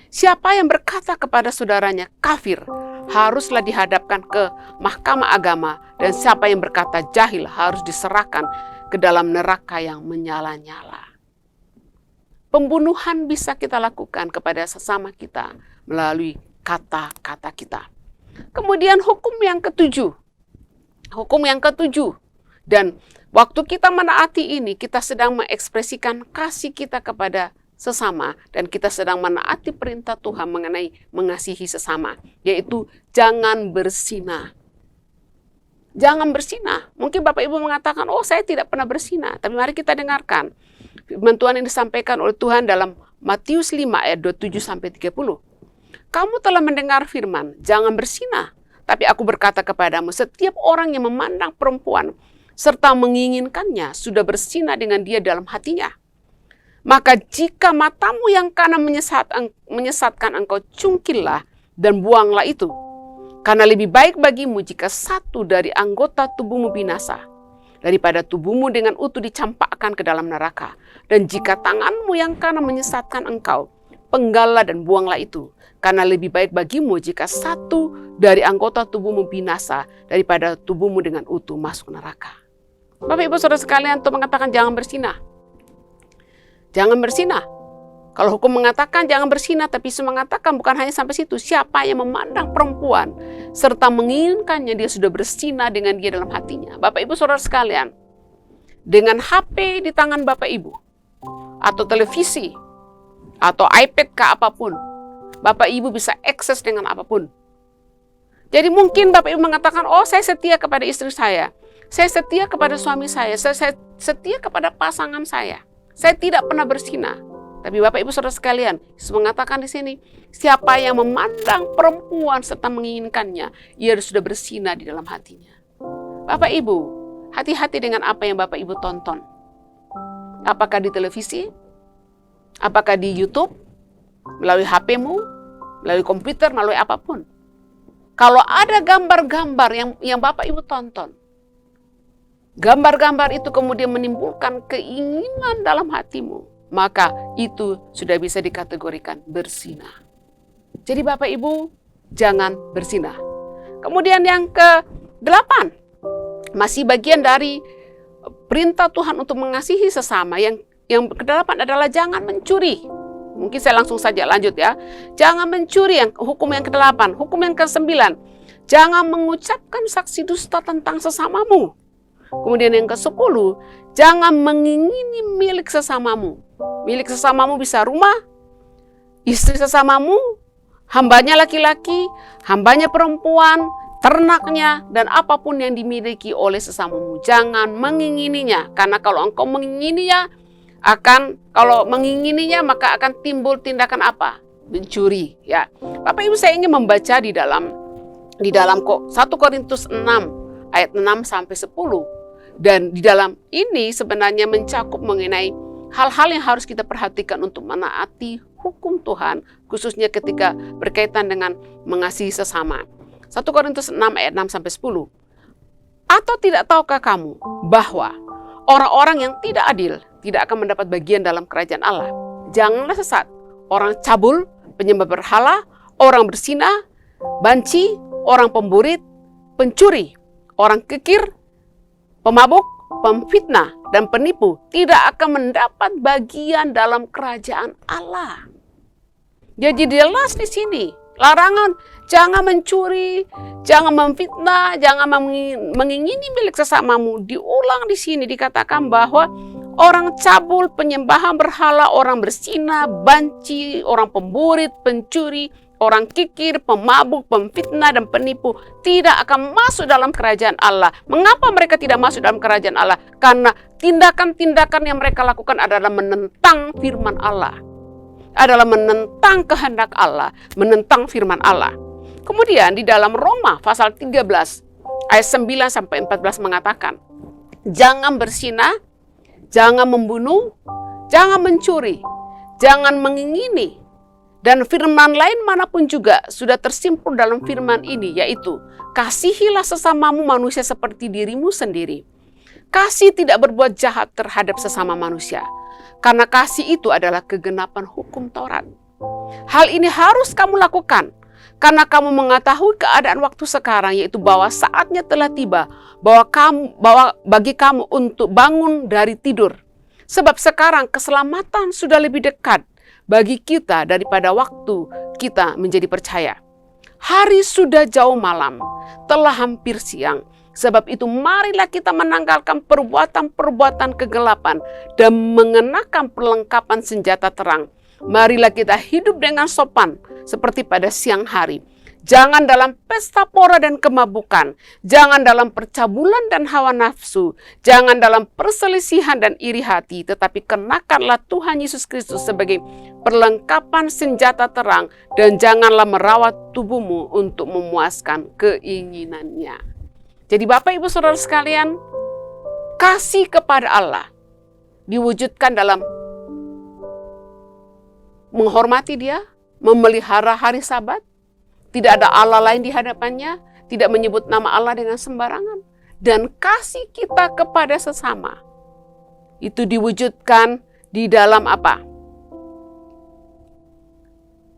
Siapa yang berkata kepada saudaranya kafir, haruslah dihadapkan ke mahkamah agama. Dan siapa yang berkata jahil harus diserahkan ke dalam neraka yang menyala-nyala. Pembunuhan bisa kita lakukan kepada sesama kita melalui kata-kata kita. Kemudian hukum yang ketujuh. Dan waktu kita menaati ini, kita sedang mengekspresikan kasih kita kepada sesama. Dan kita sedang menaati perintah Tuhan mengenai mengasihi sesama. Yaitu jangan berzinah. Jangan berzinah. Mungkin Bapak Ibu mengatakan, oh saya tidak pernah berzinah. Tapi mari kita dengarkan firman Tuhan yang disampaikan oleh Tuhan dalam Matius 5 ayat 27-30. Kamu telah mendengar firman, jangan berzinah. Tapi aku berkata kepadamu, setiap orang yang memandang perempuan serta menginginkannya sudah berzinah dengan dia dalam hatinya. Maka jika matamu yang kanan menyesatkan engkau, cungkillah dan buanglah itu. Karena lebih baik bagimu jika satu dari anggota tubuhmu binasa, daripada tubuhmu dengan utuh dicampakkan ke dalam neraka. Dan jika tanganmu yang kanan menyesatkan engkau, penggallah dan buanglah itu. Karena lebih baik bagimu jika satu dari anggota tubuhmu binasa, daripada tubuhmu dengan utuh masuk neraka. Bapak Ibu Saudara sekalian, Tuhan mengatakan jangan berzinah. Jangan berzinah. Kalau hukum mengatakan jangan bersinah, tapi Yesus mengatakan bukan hanya sampai situ. Siapa yang memandang perempuan serta menginginkannya, dia sudah bersinah dengan dia dalam hatinya. Bapak Ibu Saudara sekalian, dengan HP di tangan Bapak Ibu, atau televisi, atau iPad ke apapun, Bapak Ibu bisa akses dengan apapun. Jadi mungkin Bapak Ibu mengatakan, oh saya setia kepada istri saya setia kepada suami saya setia kepada pasangan saya tidak pernah bersinah. Tapi Bapak Ibu Saudara sekalian, Yesus mengatakan di sini, siapa yang memandang perempuan serta menginginkannya, ia sudah bersinah di dalam hatinya. Bapak Ibu, hati-hati dengan apa yang Bapak Ibu tonton. Apakah di televisi? Apakah di YouTube? Melalui HP-mu? Melalui komputer? Melalui apapun? Kalau ada gambar-gambar yang Bapak Ibu tonton, gambar-gambar itu kemudian menimbulkan keinginan dalam hatimu, maka itu sudah bisa dikategorikan bersinah. Jadi Bapak Ibu, jangan bersinah. Kemudian yang ke-8, masih bagian dari perintah Tuhan untuk mengasihi sesama. Yang ke-8 adalah jangan mencuri. Mungkin saya langsung saja lanjut ya. Jangan mencuri, hukum yang ke-8. Hukum yang ke-9, jangan mengucapkan saksi dusta tentang sesamamu. Kemudian yang ke-10, jangan mengingini milik sesamamu. Milik sesamamu bisa rumah, istri sesamamu, hambanya laki-laki, hambanya perempuan, ternaknya, dan apapun yang dimiliki oleh sesamamu. Jangan mengingininya, karena kalau engkau mengingininya, maka akan timbul tindakan apa? Mencuri. Ya, Bapak Ibu, saya ingin membaca di dalam 1 Korintus 6 ayat 6 sampai 10. Dan di dalam ini sebenarnya mencakup mengenai hal-hal yang harus kita perhatikan untuk menaati hukum Tuhan, khususnya ketika berkaitan dengan mengasihi sesama. 1 Korintus 6 ayat 6 sampai 10. Atau tidak tahukah kamu bahwa orang-orang yang tidak adil tidak akan mendapat bagian dalam kerajaan Allah? Janganlah sesat. Orang cabul, penyembah berhala, orang bersinah, banci, orang pemburit, pencuri, orang kikir, pemabuk, pemfitnah, dan penipu tidak akan mendapat bagian dalam kerajaan Allah. Jadi jelas di sini larangan jangan mencuri, jangan memfitnah, jangan mengingini milik sesamamu. Diulang di sini dikatakan bahwa orang cabul, penyembahan berhala, orang bersinah, banci, orang pemburit, pencuri, orang kikir, pemabuk, pemfitnah, dan penipu tidak akan masuk dalam kerajaan Allah. Mengapa mereka tidak masuk dalam kerajaan Allah? Karena tindakan-tindakan yang mereka lakukan adalah menentang firman Allah. Adalah menentang kehendak Allah, menentang firman Allah. Kemudian di dalam Roma pasal 13 ayat 9 sampai 14 mengatakan, jangan bersinah, jangan membunuh, jangan mencuri, jangan mengingini. Dan firman lain manapun juga sudah tersimpul dalam firman ini, yaitu kasihilah sesamamu manusia seperti dirimu sendiri. Kasih tidak berbuat jahat terhadap sesama manusia, karena kasih itu adalah kegenapan hukum Taurat. Hal ini harus kamu lakukan, karena kamu mengetahui keadaan waktu sekarang, yaitu bahwa saatnya telah tiba, bahwa bagi kamu untuk bangun dari tidur. Sebab sekarang keselamatan sudah lebih dekat bagi kita daripada waktu kita menjadi percaya. Hari sudah jauh malam, telah hampir siang. Sebab itu marilah kita menanggalkan perbuatan-perbuatan kegelapan dan mengenakan perlengkapan senjata terang. Marilah kita hidup dengan sopan seperti pada siang hari. Jangan dalam pesta pora dan kemabukan. Jangan dalam percabulan dan hawa nafsu. Jangan dalam perselisihan dan iri hati. Tetapi kenakanlah Tuhan Yesus Kristus sebagai perlengkapan senjata terang. Dan janganlah merawat tubuhmu untuk memuaskan keinginannya. Jadi Bapak Ibu Saudara sekalian, kasih kepada Allah diwujudkan dalam menghormati Dia, memelihara hari Sabat. Tidak ada Allah lain di hadapannya, tidak menyebut nama Allah dengan sembarangan. Dan kasih kita kepada sesama, itu diwujudkan di dalam apa?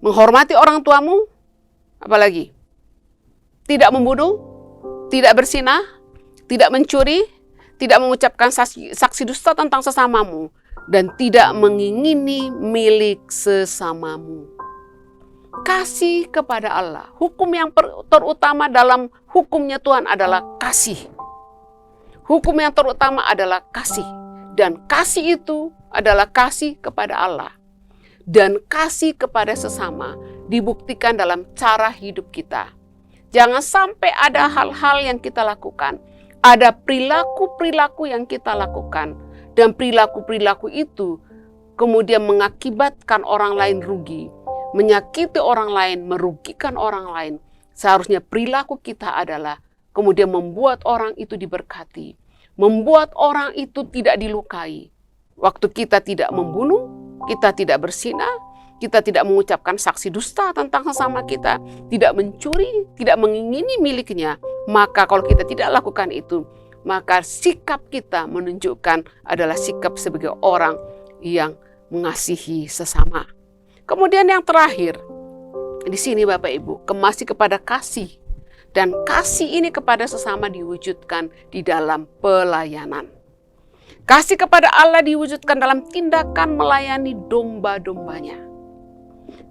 Menghormati orang tuamu, apalagi? Tidak membunuh, tidak bersinah, tidak mencuri, tidak mengucapkan saksi dusta tentang sesamamu. dan tidak mengingini milik sesamamu. Kasih kepada Allah. Hukum yang terutama dalam hukumnya Tuhan adalah kasih. Hukum yang terutama adalah kasih. Dan kasih itu adalah kasih kepada Allah. Dan kasih kepada sesama dibuktikan dalam cara hidup kita. Jangan sampai ada hal-hal yang kita lakukan. Ada perilaku-perilaku yang kita lakukan. Dan perilaku-perilaku itu kemudian mengakibatkan orang lain rugi. Menyakiti orang lain, merugikan orang lain. Seharusnya perilaku kita adalah kemudian membuat orang itu diberkati. Membuat orang itu tidak dilukai. Waktu kita tidak membunuh, kita tidak berzina, kita tidak mengucapkan saksi dusta tentang sesama kita, tidak mencuri, tidak mengingini miliknya. Maka kalau kita tidak lakukan itu, maka sikap kita menunjukkan adalah sikap sebagai orang yang mengasihi sesama. Kemudian yang terakhir, di sini Bapak Ibu, masih kepada kasih. Dan kasih ini kepada sesama diwujudkan di dalam pelayanan. Kasih kepada Allah diwujudkan dalam tindakan melayani domba-dombanya.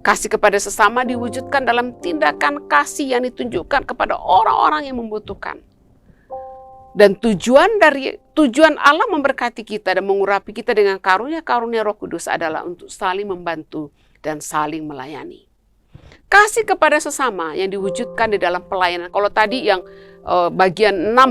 Kasih kepada sesama diwujudkan dalam tindakan kasih yang ditunjukkan kepada orang-orang yang membutuhkan. Dan tujuan Allah memberkati kita dan mengurapi kita dengan karunia-karunia Roh Kudus adalah untuk saling membantu dan saling melayani. Kasih kepada sesama yang diwujudkan di dalam pelayanan. Kalau tadi yang 6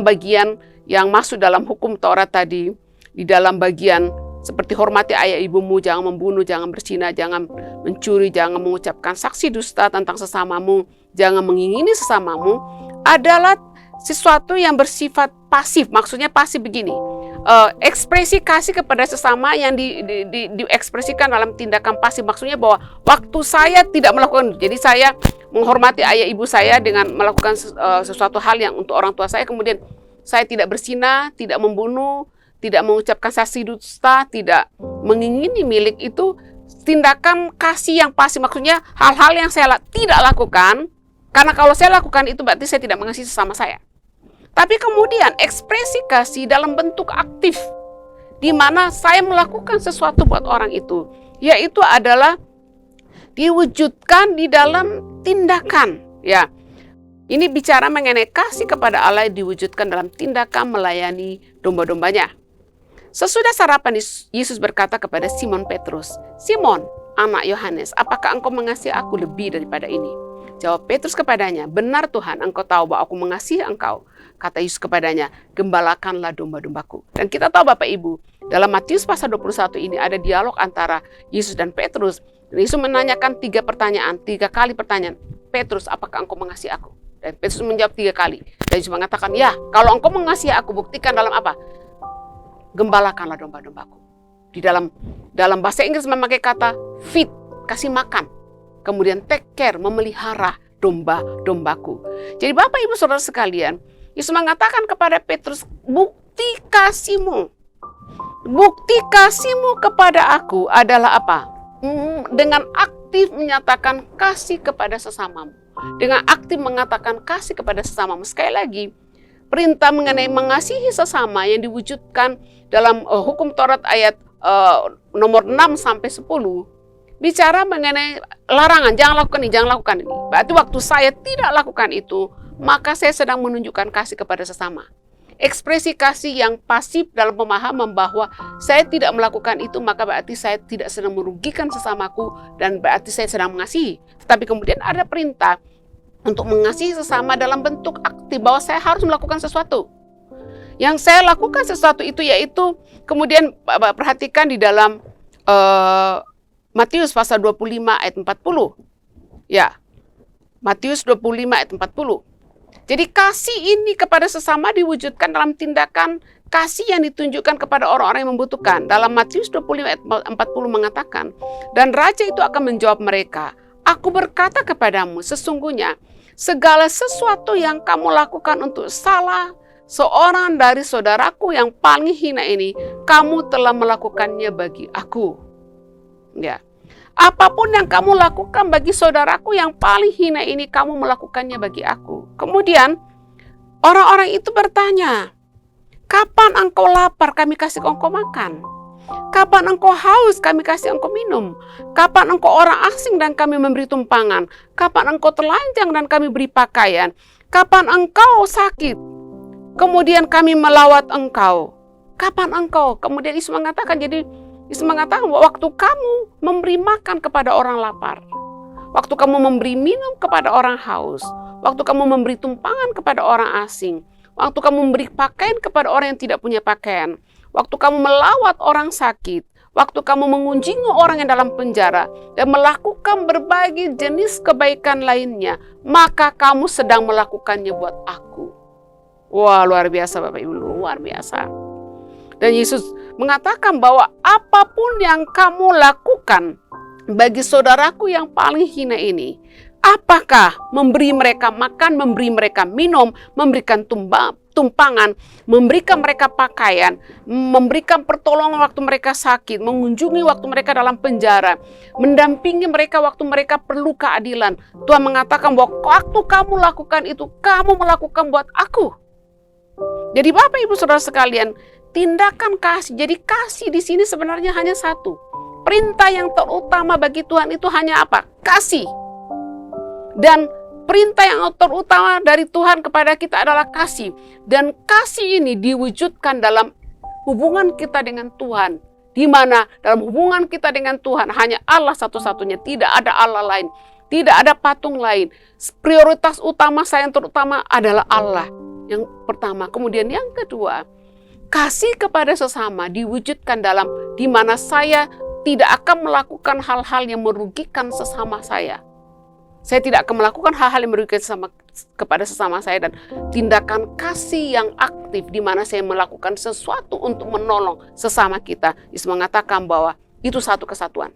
bagian yang masuk dalam hukum Taurat tadi, di dalam bagian seperti hormati ayah ibumu, jangan membunuh, jangan berzina, jangan mencuri, jangan mengucapkan saksi dusta tentang sesamamu, jangan mengingini sesamamu, adalah sesuatu yang bersifat pasif. Maksudnya pasif begini. Ekspresi kasih kepada sesama yang diekspresikan dalam tindakan pasif. Maksudnya bahwa waktu saya tidak melakukan, jadi saya menghormati ayah ibu saya dengan melakukan sesuatu hal yang untuk orang tua saya, kemudian saya tidak berzina, tidak membunuh, tidak mengucapkan saksi dusta, tidak mengingini milik, itu tindakan kasih yang pasif. Maksudnya hal-hal yang saya tidak lakukan, karena kalau saya lakukan itu berarti saya tidak mengasihi sesama saya. Tapi kemudian ekspresi kasih dalam bentuk aktif, di mana saya melakukan sesuatu buat orang itu, yaitu adalah diwujudkan di dalam tindakan. Ya, ini bicara mengenai kasih kepada Allah diwujudkan dalam tindakan melayani domba-dombanya. Sesudah sarapan, Yesus berkata kepada Simon Petrus, "Simon, anak Yohanes, apakah engkau mengasihi aku lebih daripada ini?" Jawab Petrus kepadanya, "Benar Tuhan, engkau tahu bahwa aku mengasihi engkau." Kata Yesus kepadanya, "Gembalakanlah domba-dombaku." Dan kita tahu Bapak Ibu, dalam Matius pasal 21 ini ada dialog antara Yesus dan Petrus. Dan Yesus menanyakan 3 kali pertanyaan. "Petrus, apakah engkau mengasihi aku?" Dan Petrus menjawab 3 kali. Dan Yesus mengatakan, "Ya, kalau engkau mengasihi aku, buktikan dalam apa? Gembalakanlah domba-dombaku." Di dalam bahasa Inggris memakai kata feed, kasih makan. Kemudian take care, memelihara domba-dombaku. Jadi Bapak Ibu Saudara sekalian, Yesus mengatakan kepada Petrus, bukti kasihmu kepada aku adalah apa? Dengan aktif menyatakan kasih kepada sesamamu. Dengan aktif mengatakan kasih kepada sesamamu. Sekali lagi, perintah mengenai mengasihi sesama yang diwujudkan dalam hukum Taurat ayat nomor 6 sampai 10, bicara mengenai larangan, jangan lakukan ini. Berarti waktu saya tidak lakukan itu, maka saya sedang menunjukkan kasih kepada sesama. Ekspresi kasih yang pasif dalam pemahaman bahwa saya tidak melakukan itu, maka berarti saya tidak sedang merugikan sesamaku dan berarti saya sedang mengasihi. Tetapi kemudian ada perintah untuk mengasihi sesama dalam bentuk aktif, bahwa saya harus melakukan sesuatu. Yang saya lakukan sesuatu itu yaitu, kemudian perhatikan di dalam Matius pasal 25 ayat 40. Ya, Matius 25 ayat 40. Jadi kasih ini kepada sesama diwujudkan dalam tindakan kasih yang ditunjukkan kepada orang-orang yang membutuhkan. Dalam Matius 25 ayat 40 mengatakan, "Dan raja itu akan menjawab mereka, aku berkata kepadamu, sesungguhnya segala sesuatu yang kamu lakukan untuk salah seorang dari saudaraku yang paling hina ini, kamu telah melakukannya bagi aku." Ya. Apapun yang kamu lakukan bagi saudaraku yang paling hina ini, kamu melakukannya bagi aku. Kemudian orang-orang itu bertanya, "Kapan engkau lapar, kami kasih engkau makan? Kapan engkau haus, kami kasih engkau minum. Kapan engkau orang asing dan kami memberi tumpangan. Kapan engkau telanjang dan kami beri pakaian. Kapan engkau sakit, kemudian kami melawat engkau. Kapan engkau? Kemudian Yesus mengatakan, waktu kamu memberi makan kepada orang lapar, waktu kamu memberi minum kepada orang haus, waktu kamu memberi tumpangan kepada orang asing, waktu kamu memberi pakaian kepada orang yang tidak punya pakaian, waktu kamu melawat orang sakit, waktu kamu mengunjungi orang yang dalam penjara, dan melakukan berbagai jenis kebaikan lainnya, maka kamu sedang melakukannya buat aku. Wah, luar biasa Bapak Ibu, luar biasa. Dan Yesus mengatakan bahwa apapun yang kamu lakukan bagi saudaraku yang paling hina ini, apakah memberi mereka makan, memberi mereka minum, memberikan tumpangan, memberikan mereka pakaian, memberikan pertolongan waktu mereka sakit, mengunjungi waktu mereka dalam penjara, mendampingi mereka waktu mereka perlu keadilan. Tuhan mengatakan bahwa waktu kamu lakukan itu, kamu melakukan buat aku. Jadi Bapak Ibu Saudara sekalian, tindakan kasih. Jadi kasih di sini sebenarnya hanya satu. Perintah yang terutama bagi Tuhan itu hanya apa? Kasih. Dan perintah yang terutama dari Tuhan kepada kita adalah kasih. Dan kasih ini diwujudkan dalam hubungan kita dengan Tuhan. Di mana dalam hubungan kita dengan Tuhan hanya Allah satu-satunya. Tidak ada Allah lain. Tidak ada patung lain. Prioritas utama saya yang terutama adalah Allah. Yang pertama. Kemudian yang kedua, kasih kepada sesama diwujudkan dalam di mana saya tidak akan melakukan hal-hal yang merugikan sesama saya. Saya tidak akan melakukan hal-hal yang merugikan kepada sesama saya, dan tindakan kasih yang aktif di mana saya melakukan sesuatu untuk menolong sesama kita. Yesus mengatakan bahwa itu satu kesatuan.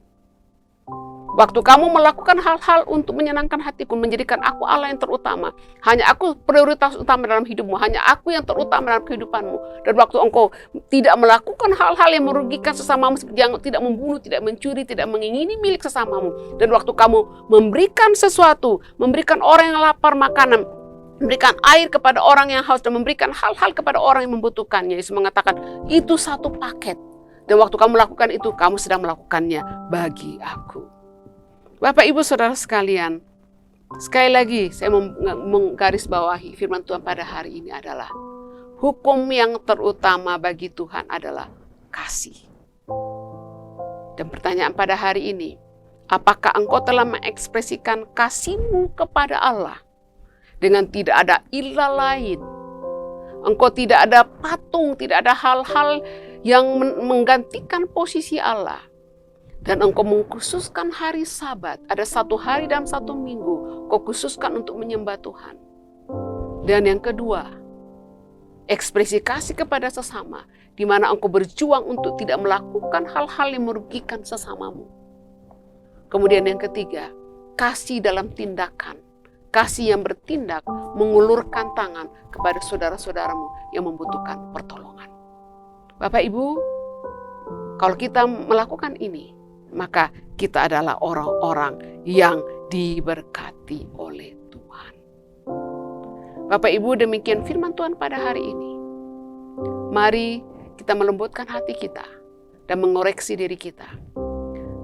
Waktu kamu melakukan hal-hal untuk menyenangkan hatiku, menjadikan aku Allah yang terutama, hanya aku prioritas utama dalam hidupmu, hanya aku yang terutama dalam kehidupanmu. Dan waktu engkau tidak melakukan hal-hal yang merugikan sesamamu, yang tidak membunuh, tidak mencuri, tidak mengingini milik sesamamu. Dan waktu kamu memberikan sesuatu, memberikan orang yang lapar makanan, memberikan air kepada orang yang haus, dan memberikan hal-hal kepada orang yang membutuhkannya. Yesus mengatakan itu satu paket. Dan waktu kamu lakukan itu, kamu sedang melakukannya bagi aku. Bapak Ibu Saudara sekalian, sekali lagi saya menggarisbawahi firman Tuhan pada hari ini adalah hukum yang terutama bagi Tuhan adalah kasih. Dan pertanyaan pada hari ini, apakah engkau telah mengekspresikan kasihmu kepada Allah dengan tidak ada ilah lain? Engkau tidak ada patung, tidak ada hal-hal yang menggantikan posisi Allah. Dan engkau mengkhususkan hari Sabat, ada satu hari dalam satu minggu, kau khususkan untuk menyembah Tuhan. Dan yang kedua, ekspresi kasih kepada sesama, di mana engkau berjuang untuk tidak melakukan hal-hal yang merugikan sesamamu. Kemudian yang ketiga, kasih dalam tindakan, kasih yang bertindak, mengulurkan tangan kepada saudara-saudaramu yang membutuhkan pertolongan. Bapak Ibu, kalau kita melakukan ini, maka kita adalah orang-orang yang diberkati oleh Tuhan. Bapak Ibu, demikian firman Tuhan pada hari ini. Mari kita melembutkan hati kita dan mengoreksi diri kita.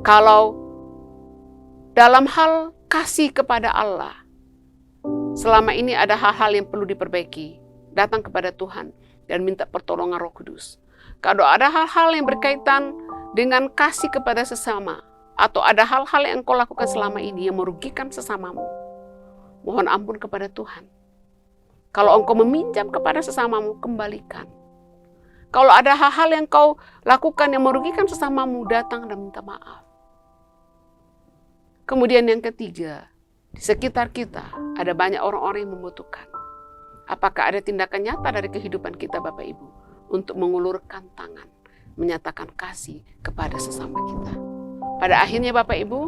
Kalau dalam hal kasih kepada Allah, selama ini ada hal-hal yang perlu diperbaiki, datang kepada Tuhan dan minta pertolongan Roh Kudus. Kalau ada hal-hal yang berkaitan dengan kasih kepada sesama, atau ada hal-hal yang engkau lakukan selama ini yang merugikan sesamamu, mohon ampun kepada Tuhan. Kalau engkau meminjam kepada sesamamu, kembalikan. Kalau ada hal-hal yang engkau lakukan yang merugikan sesamamu, datang dan minta maaf. Kemudian yang ketiga, di sekitar kita ada banyak orang-orang yang membutuhkan. Apakah ada tindakan nyata dari kehidupan kita Bapak Ibu untuk mengulurkan tangan, menyatakan kasih kepada sesama kita? Pada akhirnya Bapak Ibu,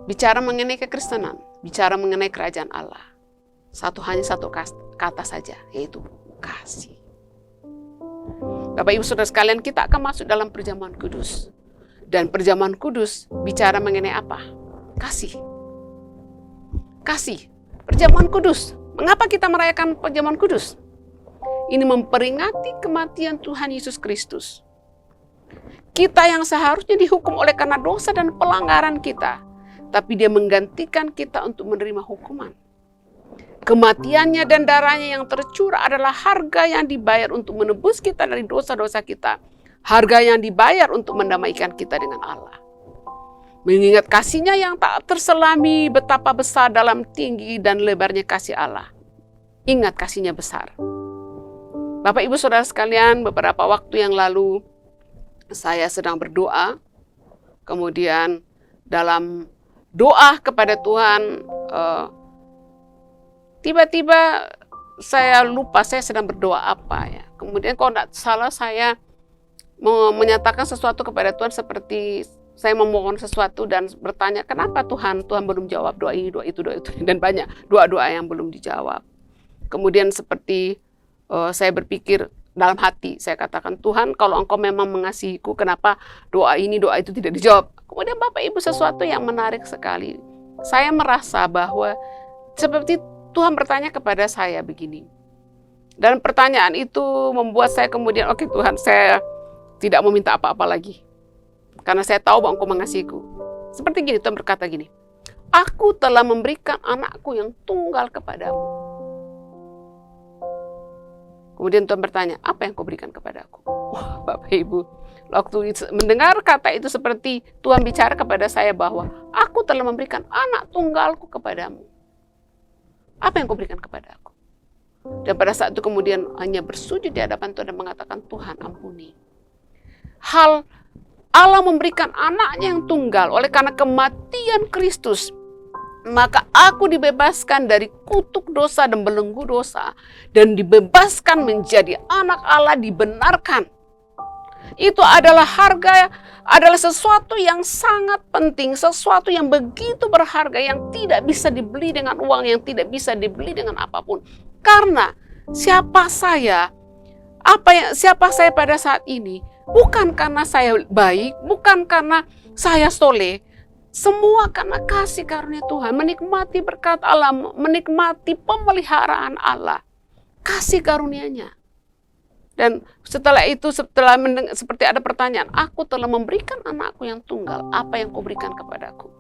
bicara mengenai kekristenan, bicara mengenai kerajaan Allah, hanya satu kata saja, yaitu kasih. Bapak Ibu Saudara sekalian, kita akan masuk dalam perjamuan kudus. Dan perjamuan kudus bicara mengenai apa? Kasih. Kasih. Perjamuan kudus. Mengapa kita merayakan perjamuan kudus? ini memperingati kematian Tuhan Yesus Kristus. Kita yang seharusnya dihukum oleh karena dosa dan pelanggaran kita, tapi Dia menggantikan kita untuk menerima hukuman. Kematiannya dan darahnya yang tercurah adalah harga yang dibayar untuk menebus kita dari dosa-dosa kita. Harga yang dibayar untuk mendamaikan kita dengan Allah. Mengingat kasih-Nya yang tak terselami, betapa besar dalam tinggi dan lebarnya kasih Allah. Ingat kasih-Nya besar. Bapak Ibu Saudara sekalian, beberapa waktu yang lalu saya sedang berdoa. Kemudian dalam doa kepada Tuhan, tiba-tiba saya lupa saya sedang berdoa apa ya. Kemudian kalau tidak salah saya menyatakan sesuatu kepada Tuhan seperti saya memohon sesuatu dan bertanya, kenapa Tuhan belum jawab doa ini, doa itu, dan banyak doa-doa yang belum dijawab. Kemudian seperti saya berpikir dalam hati, saya katakan, Tuhan kalau Engkau memang mengasihiku, kenapa doa ini, doa itu tidak dijawab? Kemudian Bapak Ibu sesuatu yang menarik sekali. Saya merasa bahwa seperti Tuhan bertanya kepada saya begini. Dan pertanyaan itu membuat saya kemudian, oke Tuhan, saya tidak mau minta apa-apa lagi. Karena saya tahu bahwa Engkau mengasihiku. Seperti gini, Tuhan berkata gini, aku telah memberikan anakku yang tunggal kepadamu. Kemudian Tuhan bertanya, apa yang Kau berikan kepadaku? Wah, Bapak Ibu, waktu mendengar kata itu seperti Tuhan bicara kepada saya bahwa aku telah memberikan anak tunggalku kepadamu. Apa yang Kau berikan kepadaku? Dan pada saat itu kemudian hanya bersujud di hadapan Tuhan dan mengatakan, Tuhan ampuni. Hal Allah memberikan anaknya yang tunggal oleh karena kematian Kristus. Maka aku dibebaskan dari kutuk dosa dan belenggu dosa. Dan dibebaskan menjadi anak Allah, dibenarkan. Itu adalah harga, adalah sesuatu yang sangat penting. Sesuatu yang begitu berharga, yang tidak bisa dibeli dengan uang, yang tidak bisa dibeli dengan apapun. Karena siapa saya pada saat ini, bukan karena saya baik, bukan karena saya soleh. Semua karena kasih karunia Tuhan, menikmati berkat Allah, menikmati pemeliharaan Allah, kasih karunia-Nya. Dan setelah itu, seperti ada pertanyaan, aku telah memberikan anakku yang tunggal, apa yang Kau berikan kepadaku?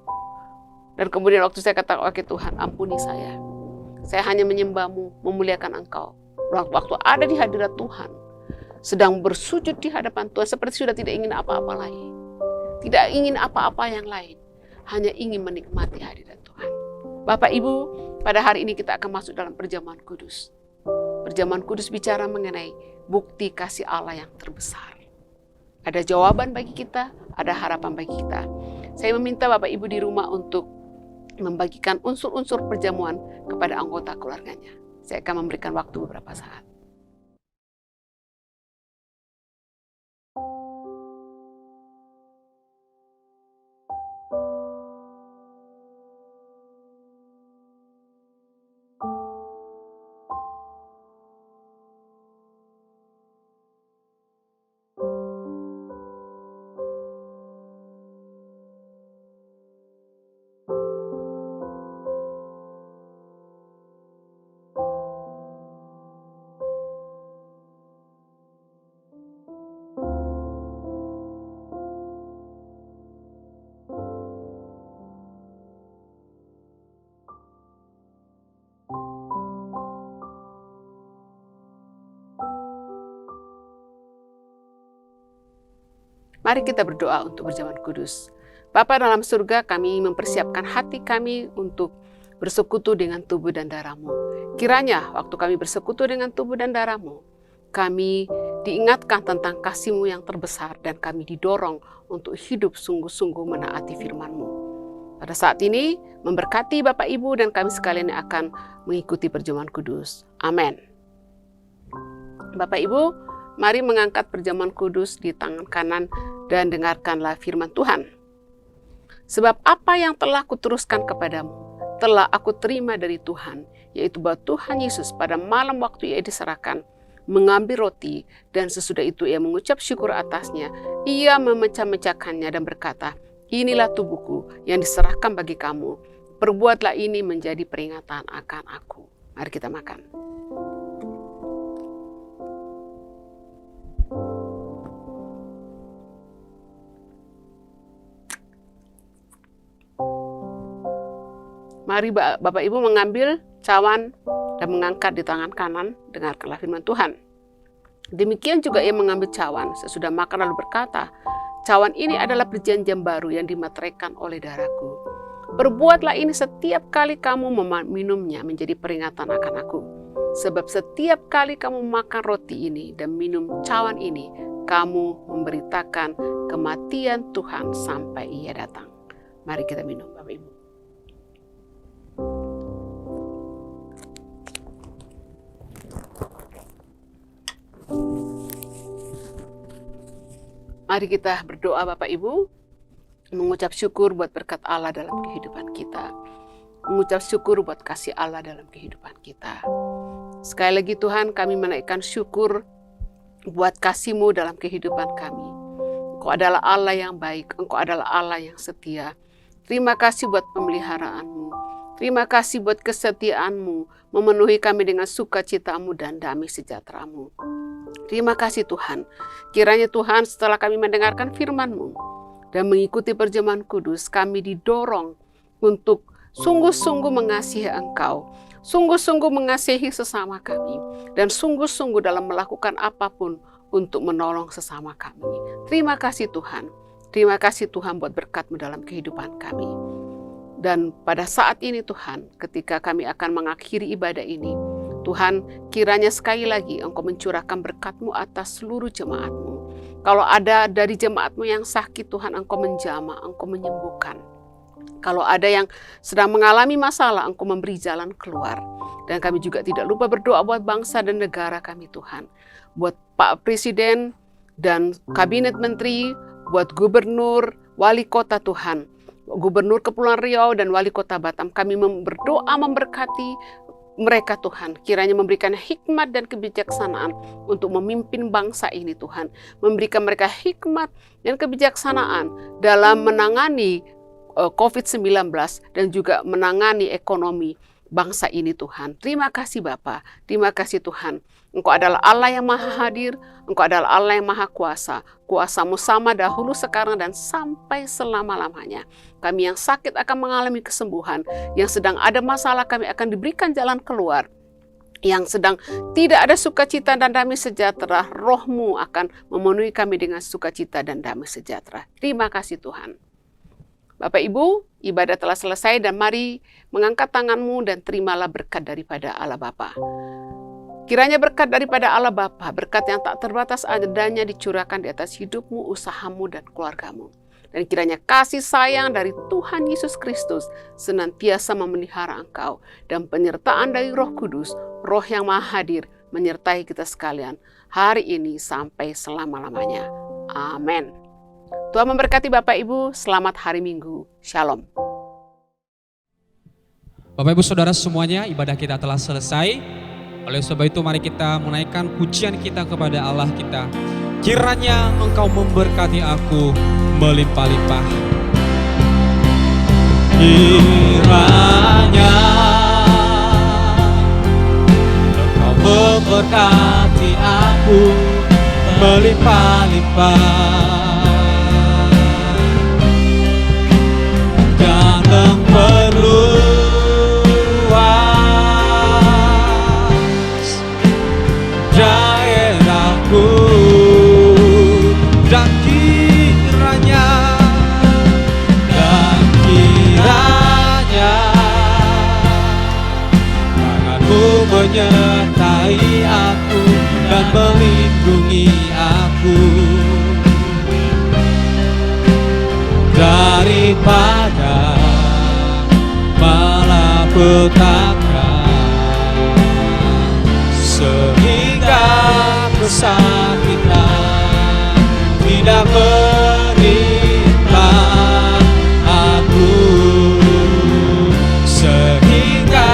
Dan kemudian waktu saya kata, oke Tuhan, ampuni saya hanya menyembah-Mu, memuliakan Engkau. Waktu ada di hadirat Tuhan, sedang bersujud di hadapan Tuhan, seperti sudah tidak ingin apa-apa lain. Tidak ingin apa-apa yang lain. Hanya ingin menikmati hadirat Tuhan. Bapak Ibu, pada hari ini kita akan masuk dalam perjamuan kudus. Perjamuan kudus bicara mengenai bukti kasih Allah yang terbesar. Ada jawaban bagi kita, ada harapan bagi kita. Saya meminta Bapak Ibu di rumah untuk membagikan unsur-unsur perjamuan kepada anggota keluarganya. Saya akan memberikan waktu beberapa saat. Mari kita berdoa untuk perjamuan kudus. Bapa dalam surga, kami mempersiapkan hati kami untuk bersekutu dengan tubuh dan darah-Mu. Kiranya waktu kami bersekutu dengan tubuh dan darah-Mu, kami diingatkan tentang kasih-Mu yang terbesar dan kami didorong untuk hidup sungguh-sungguh menaati firman-Mu. Pada saat ini, memberkati Bapak Ibu dan kami sekalian yang akan mengikuti perjamuan kudus. Amin. Bapak Ibu, mari mengangkat perjamuan kudus di tangan kanan dan dengarkanlah firman Tuhan. Sebab apa yang telah kuteruskan kepadamu, telah aku terima dari Tuhan, yaitu bahwa Tuhan Yesus pada malam waktu Ia diserahkan, mengambil roti, dan sesudah itu Ia mengucap syukur atasnya, Ia memecah-mecahkannya dan berkata, inilah tubuhku yang diserahkan bagi kamu, perbuatlah ini menjadi peringatan akan aku. Mari kita makan. Mari Bapak Ibu mengambil cawan dan mengangkat di tangan kanan, dengarkanlah firman Tuhan. Demikian juga ia mengambil cawan sesudah makan lalu berkata, cawan ini adalah perjanjian baru yang dimateraikan oleh darahku. Perbuatlah ini setiap kali kamu meminumnya menjadi peringatan akan aku. Sebab setiap kali kamu makan roti ini dan minum cawan ini, kamu memberitakan kematian Tuhan sampai ia datang. Mari kita minum, Bapak Ibu. Mari kita berdoa Bapak Ibu, mengucap syukur buat berkat Allah dalam kehidupan kita. Mengucap syukur buat kasih Allah dalam kehidupan kita. Sekali lagi Tuhan, kami menaikkan syukur buat kasih-Mu dalam kehidupan kami. Engkau adalah Allah yang baik, Engkau adalah Allah yang setia. Terima kasih buat pemeliharaanmu. Terima kasih buat kesetiaan-Mu, memenuhi kami dengan sukacita-Mu dan damai sejahtera-Mu. Terima kasih Tuhan. Kiranya Tuhan setelah kami mendengarkan firman-Mu dan mengikuti perjamuan kudus, kami didorong untuk sungguh-sungguh mengasihi Engkau, sungguh-sungguh mengasihi sesama kami, dan sungguh-sungguh dalam melakukan apapun untuk menolong sesama kami. Terima kasih Tuhan. Terima kasih Tuhan buat berkat-Mu dalam kehidupan kami. Dan pada saat ini Tuhan, ketika kami akan mengakhiri ibadah ini, Tuhan, kiranya sekali lagi Engkau mencurahkan berkat-Mu atas seluruh jemaat-Mu. Kalau ada dari jemaat-Mu yang sakit, Tuhan, Engkau menjamah, Engkau menyembuhkan. Kalau ada yang sedang mengalami masalah, Engkau memberi jalan keluar. Dan kami juga tidak lupa berdoa buat bangsa dan negara kami, Tuhan. Buat Pak Presiden dan Kabinet Menteri, buat Gubernur, Wali Kota Tuhan. Gubernur Kepulauan Riau dan Wali Kota Batam, kami berdoa memberkati mereka Tuhan, kiranya memberikan hikmat dan kebijaksanaan untuk memimpin bangsa ini Tuhan. Memberikan mereka hikmat dan kebijaksanaan dalam menangani COVID-19 dan juga menangani ekonomi bangsa ini Tuhan. Terima kasih Bapa, terima kasih Tuhan. Engkau adalah Allah yang maha hadir, Engkau adalah Allah yang maha kuasa. Kuasa-Mu sama dahulu, sekarang, dan sampai selama-lamanya. Kami yang sakit akan mengalami kesembuhan, yang sedang ada masalah kami akan diberikan jalan keluar. Yang sedang tidak ada sukacita dan damai sejahtera, Roh-Mu akan memenuhi kami dengan sukacita dan damai sejahtera. Terima kasih Tuhan. Bapak Ibu, ibadah telah selesai dan mari mengangkat tanganmu dan terimalah berkat daripada Allah Bapa. Kiranya berkat daripada Allah Bapa, berkat yang tak terbatas adanya dicurahkan di atas hidupmu, usahamu, dan keluargamu. Dan kiranya kasih sayang dari Tuhan Yesus Kristus senantiasa memelihara engkau. Dan penyertaan dari Roh Kudus, Roh yang maha hadir, menyertai kita sekalian hari ini sampai selama-lamanya. Amin. Tuhan memberkati Bapak Ibu, selamat hari Minggu. Shalom.
Bapak Ibu Saudara semuanya, ibadah kita telah selesai. Oleh sebab itu mari kita menaikkan pujian kita kepada Allah kita. Kiranya Engkau memberkati aku melimpah-limpah. Kiranya Engkau memberkati aku melimpah-limpah. Dan memperluas daerahku. Dan kiranya tangan-Mu menyertai aku dan melindungi aku daripada malapetaka, sehingga kesakitan tidak menimpa aku, sehingga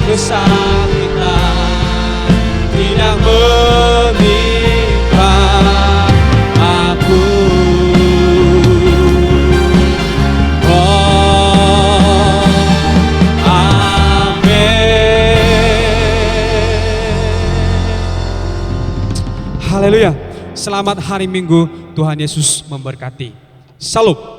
kesakitan tidak menimpa aku. Haleluya. Selamat hari Minggu. Tuhan Yesus memberkati. Salam.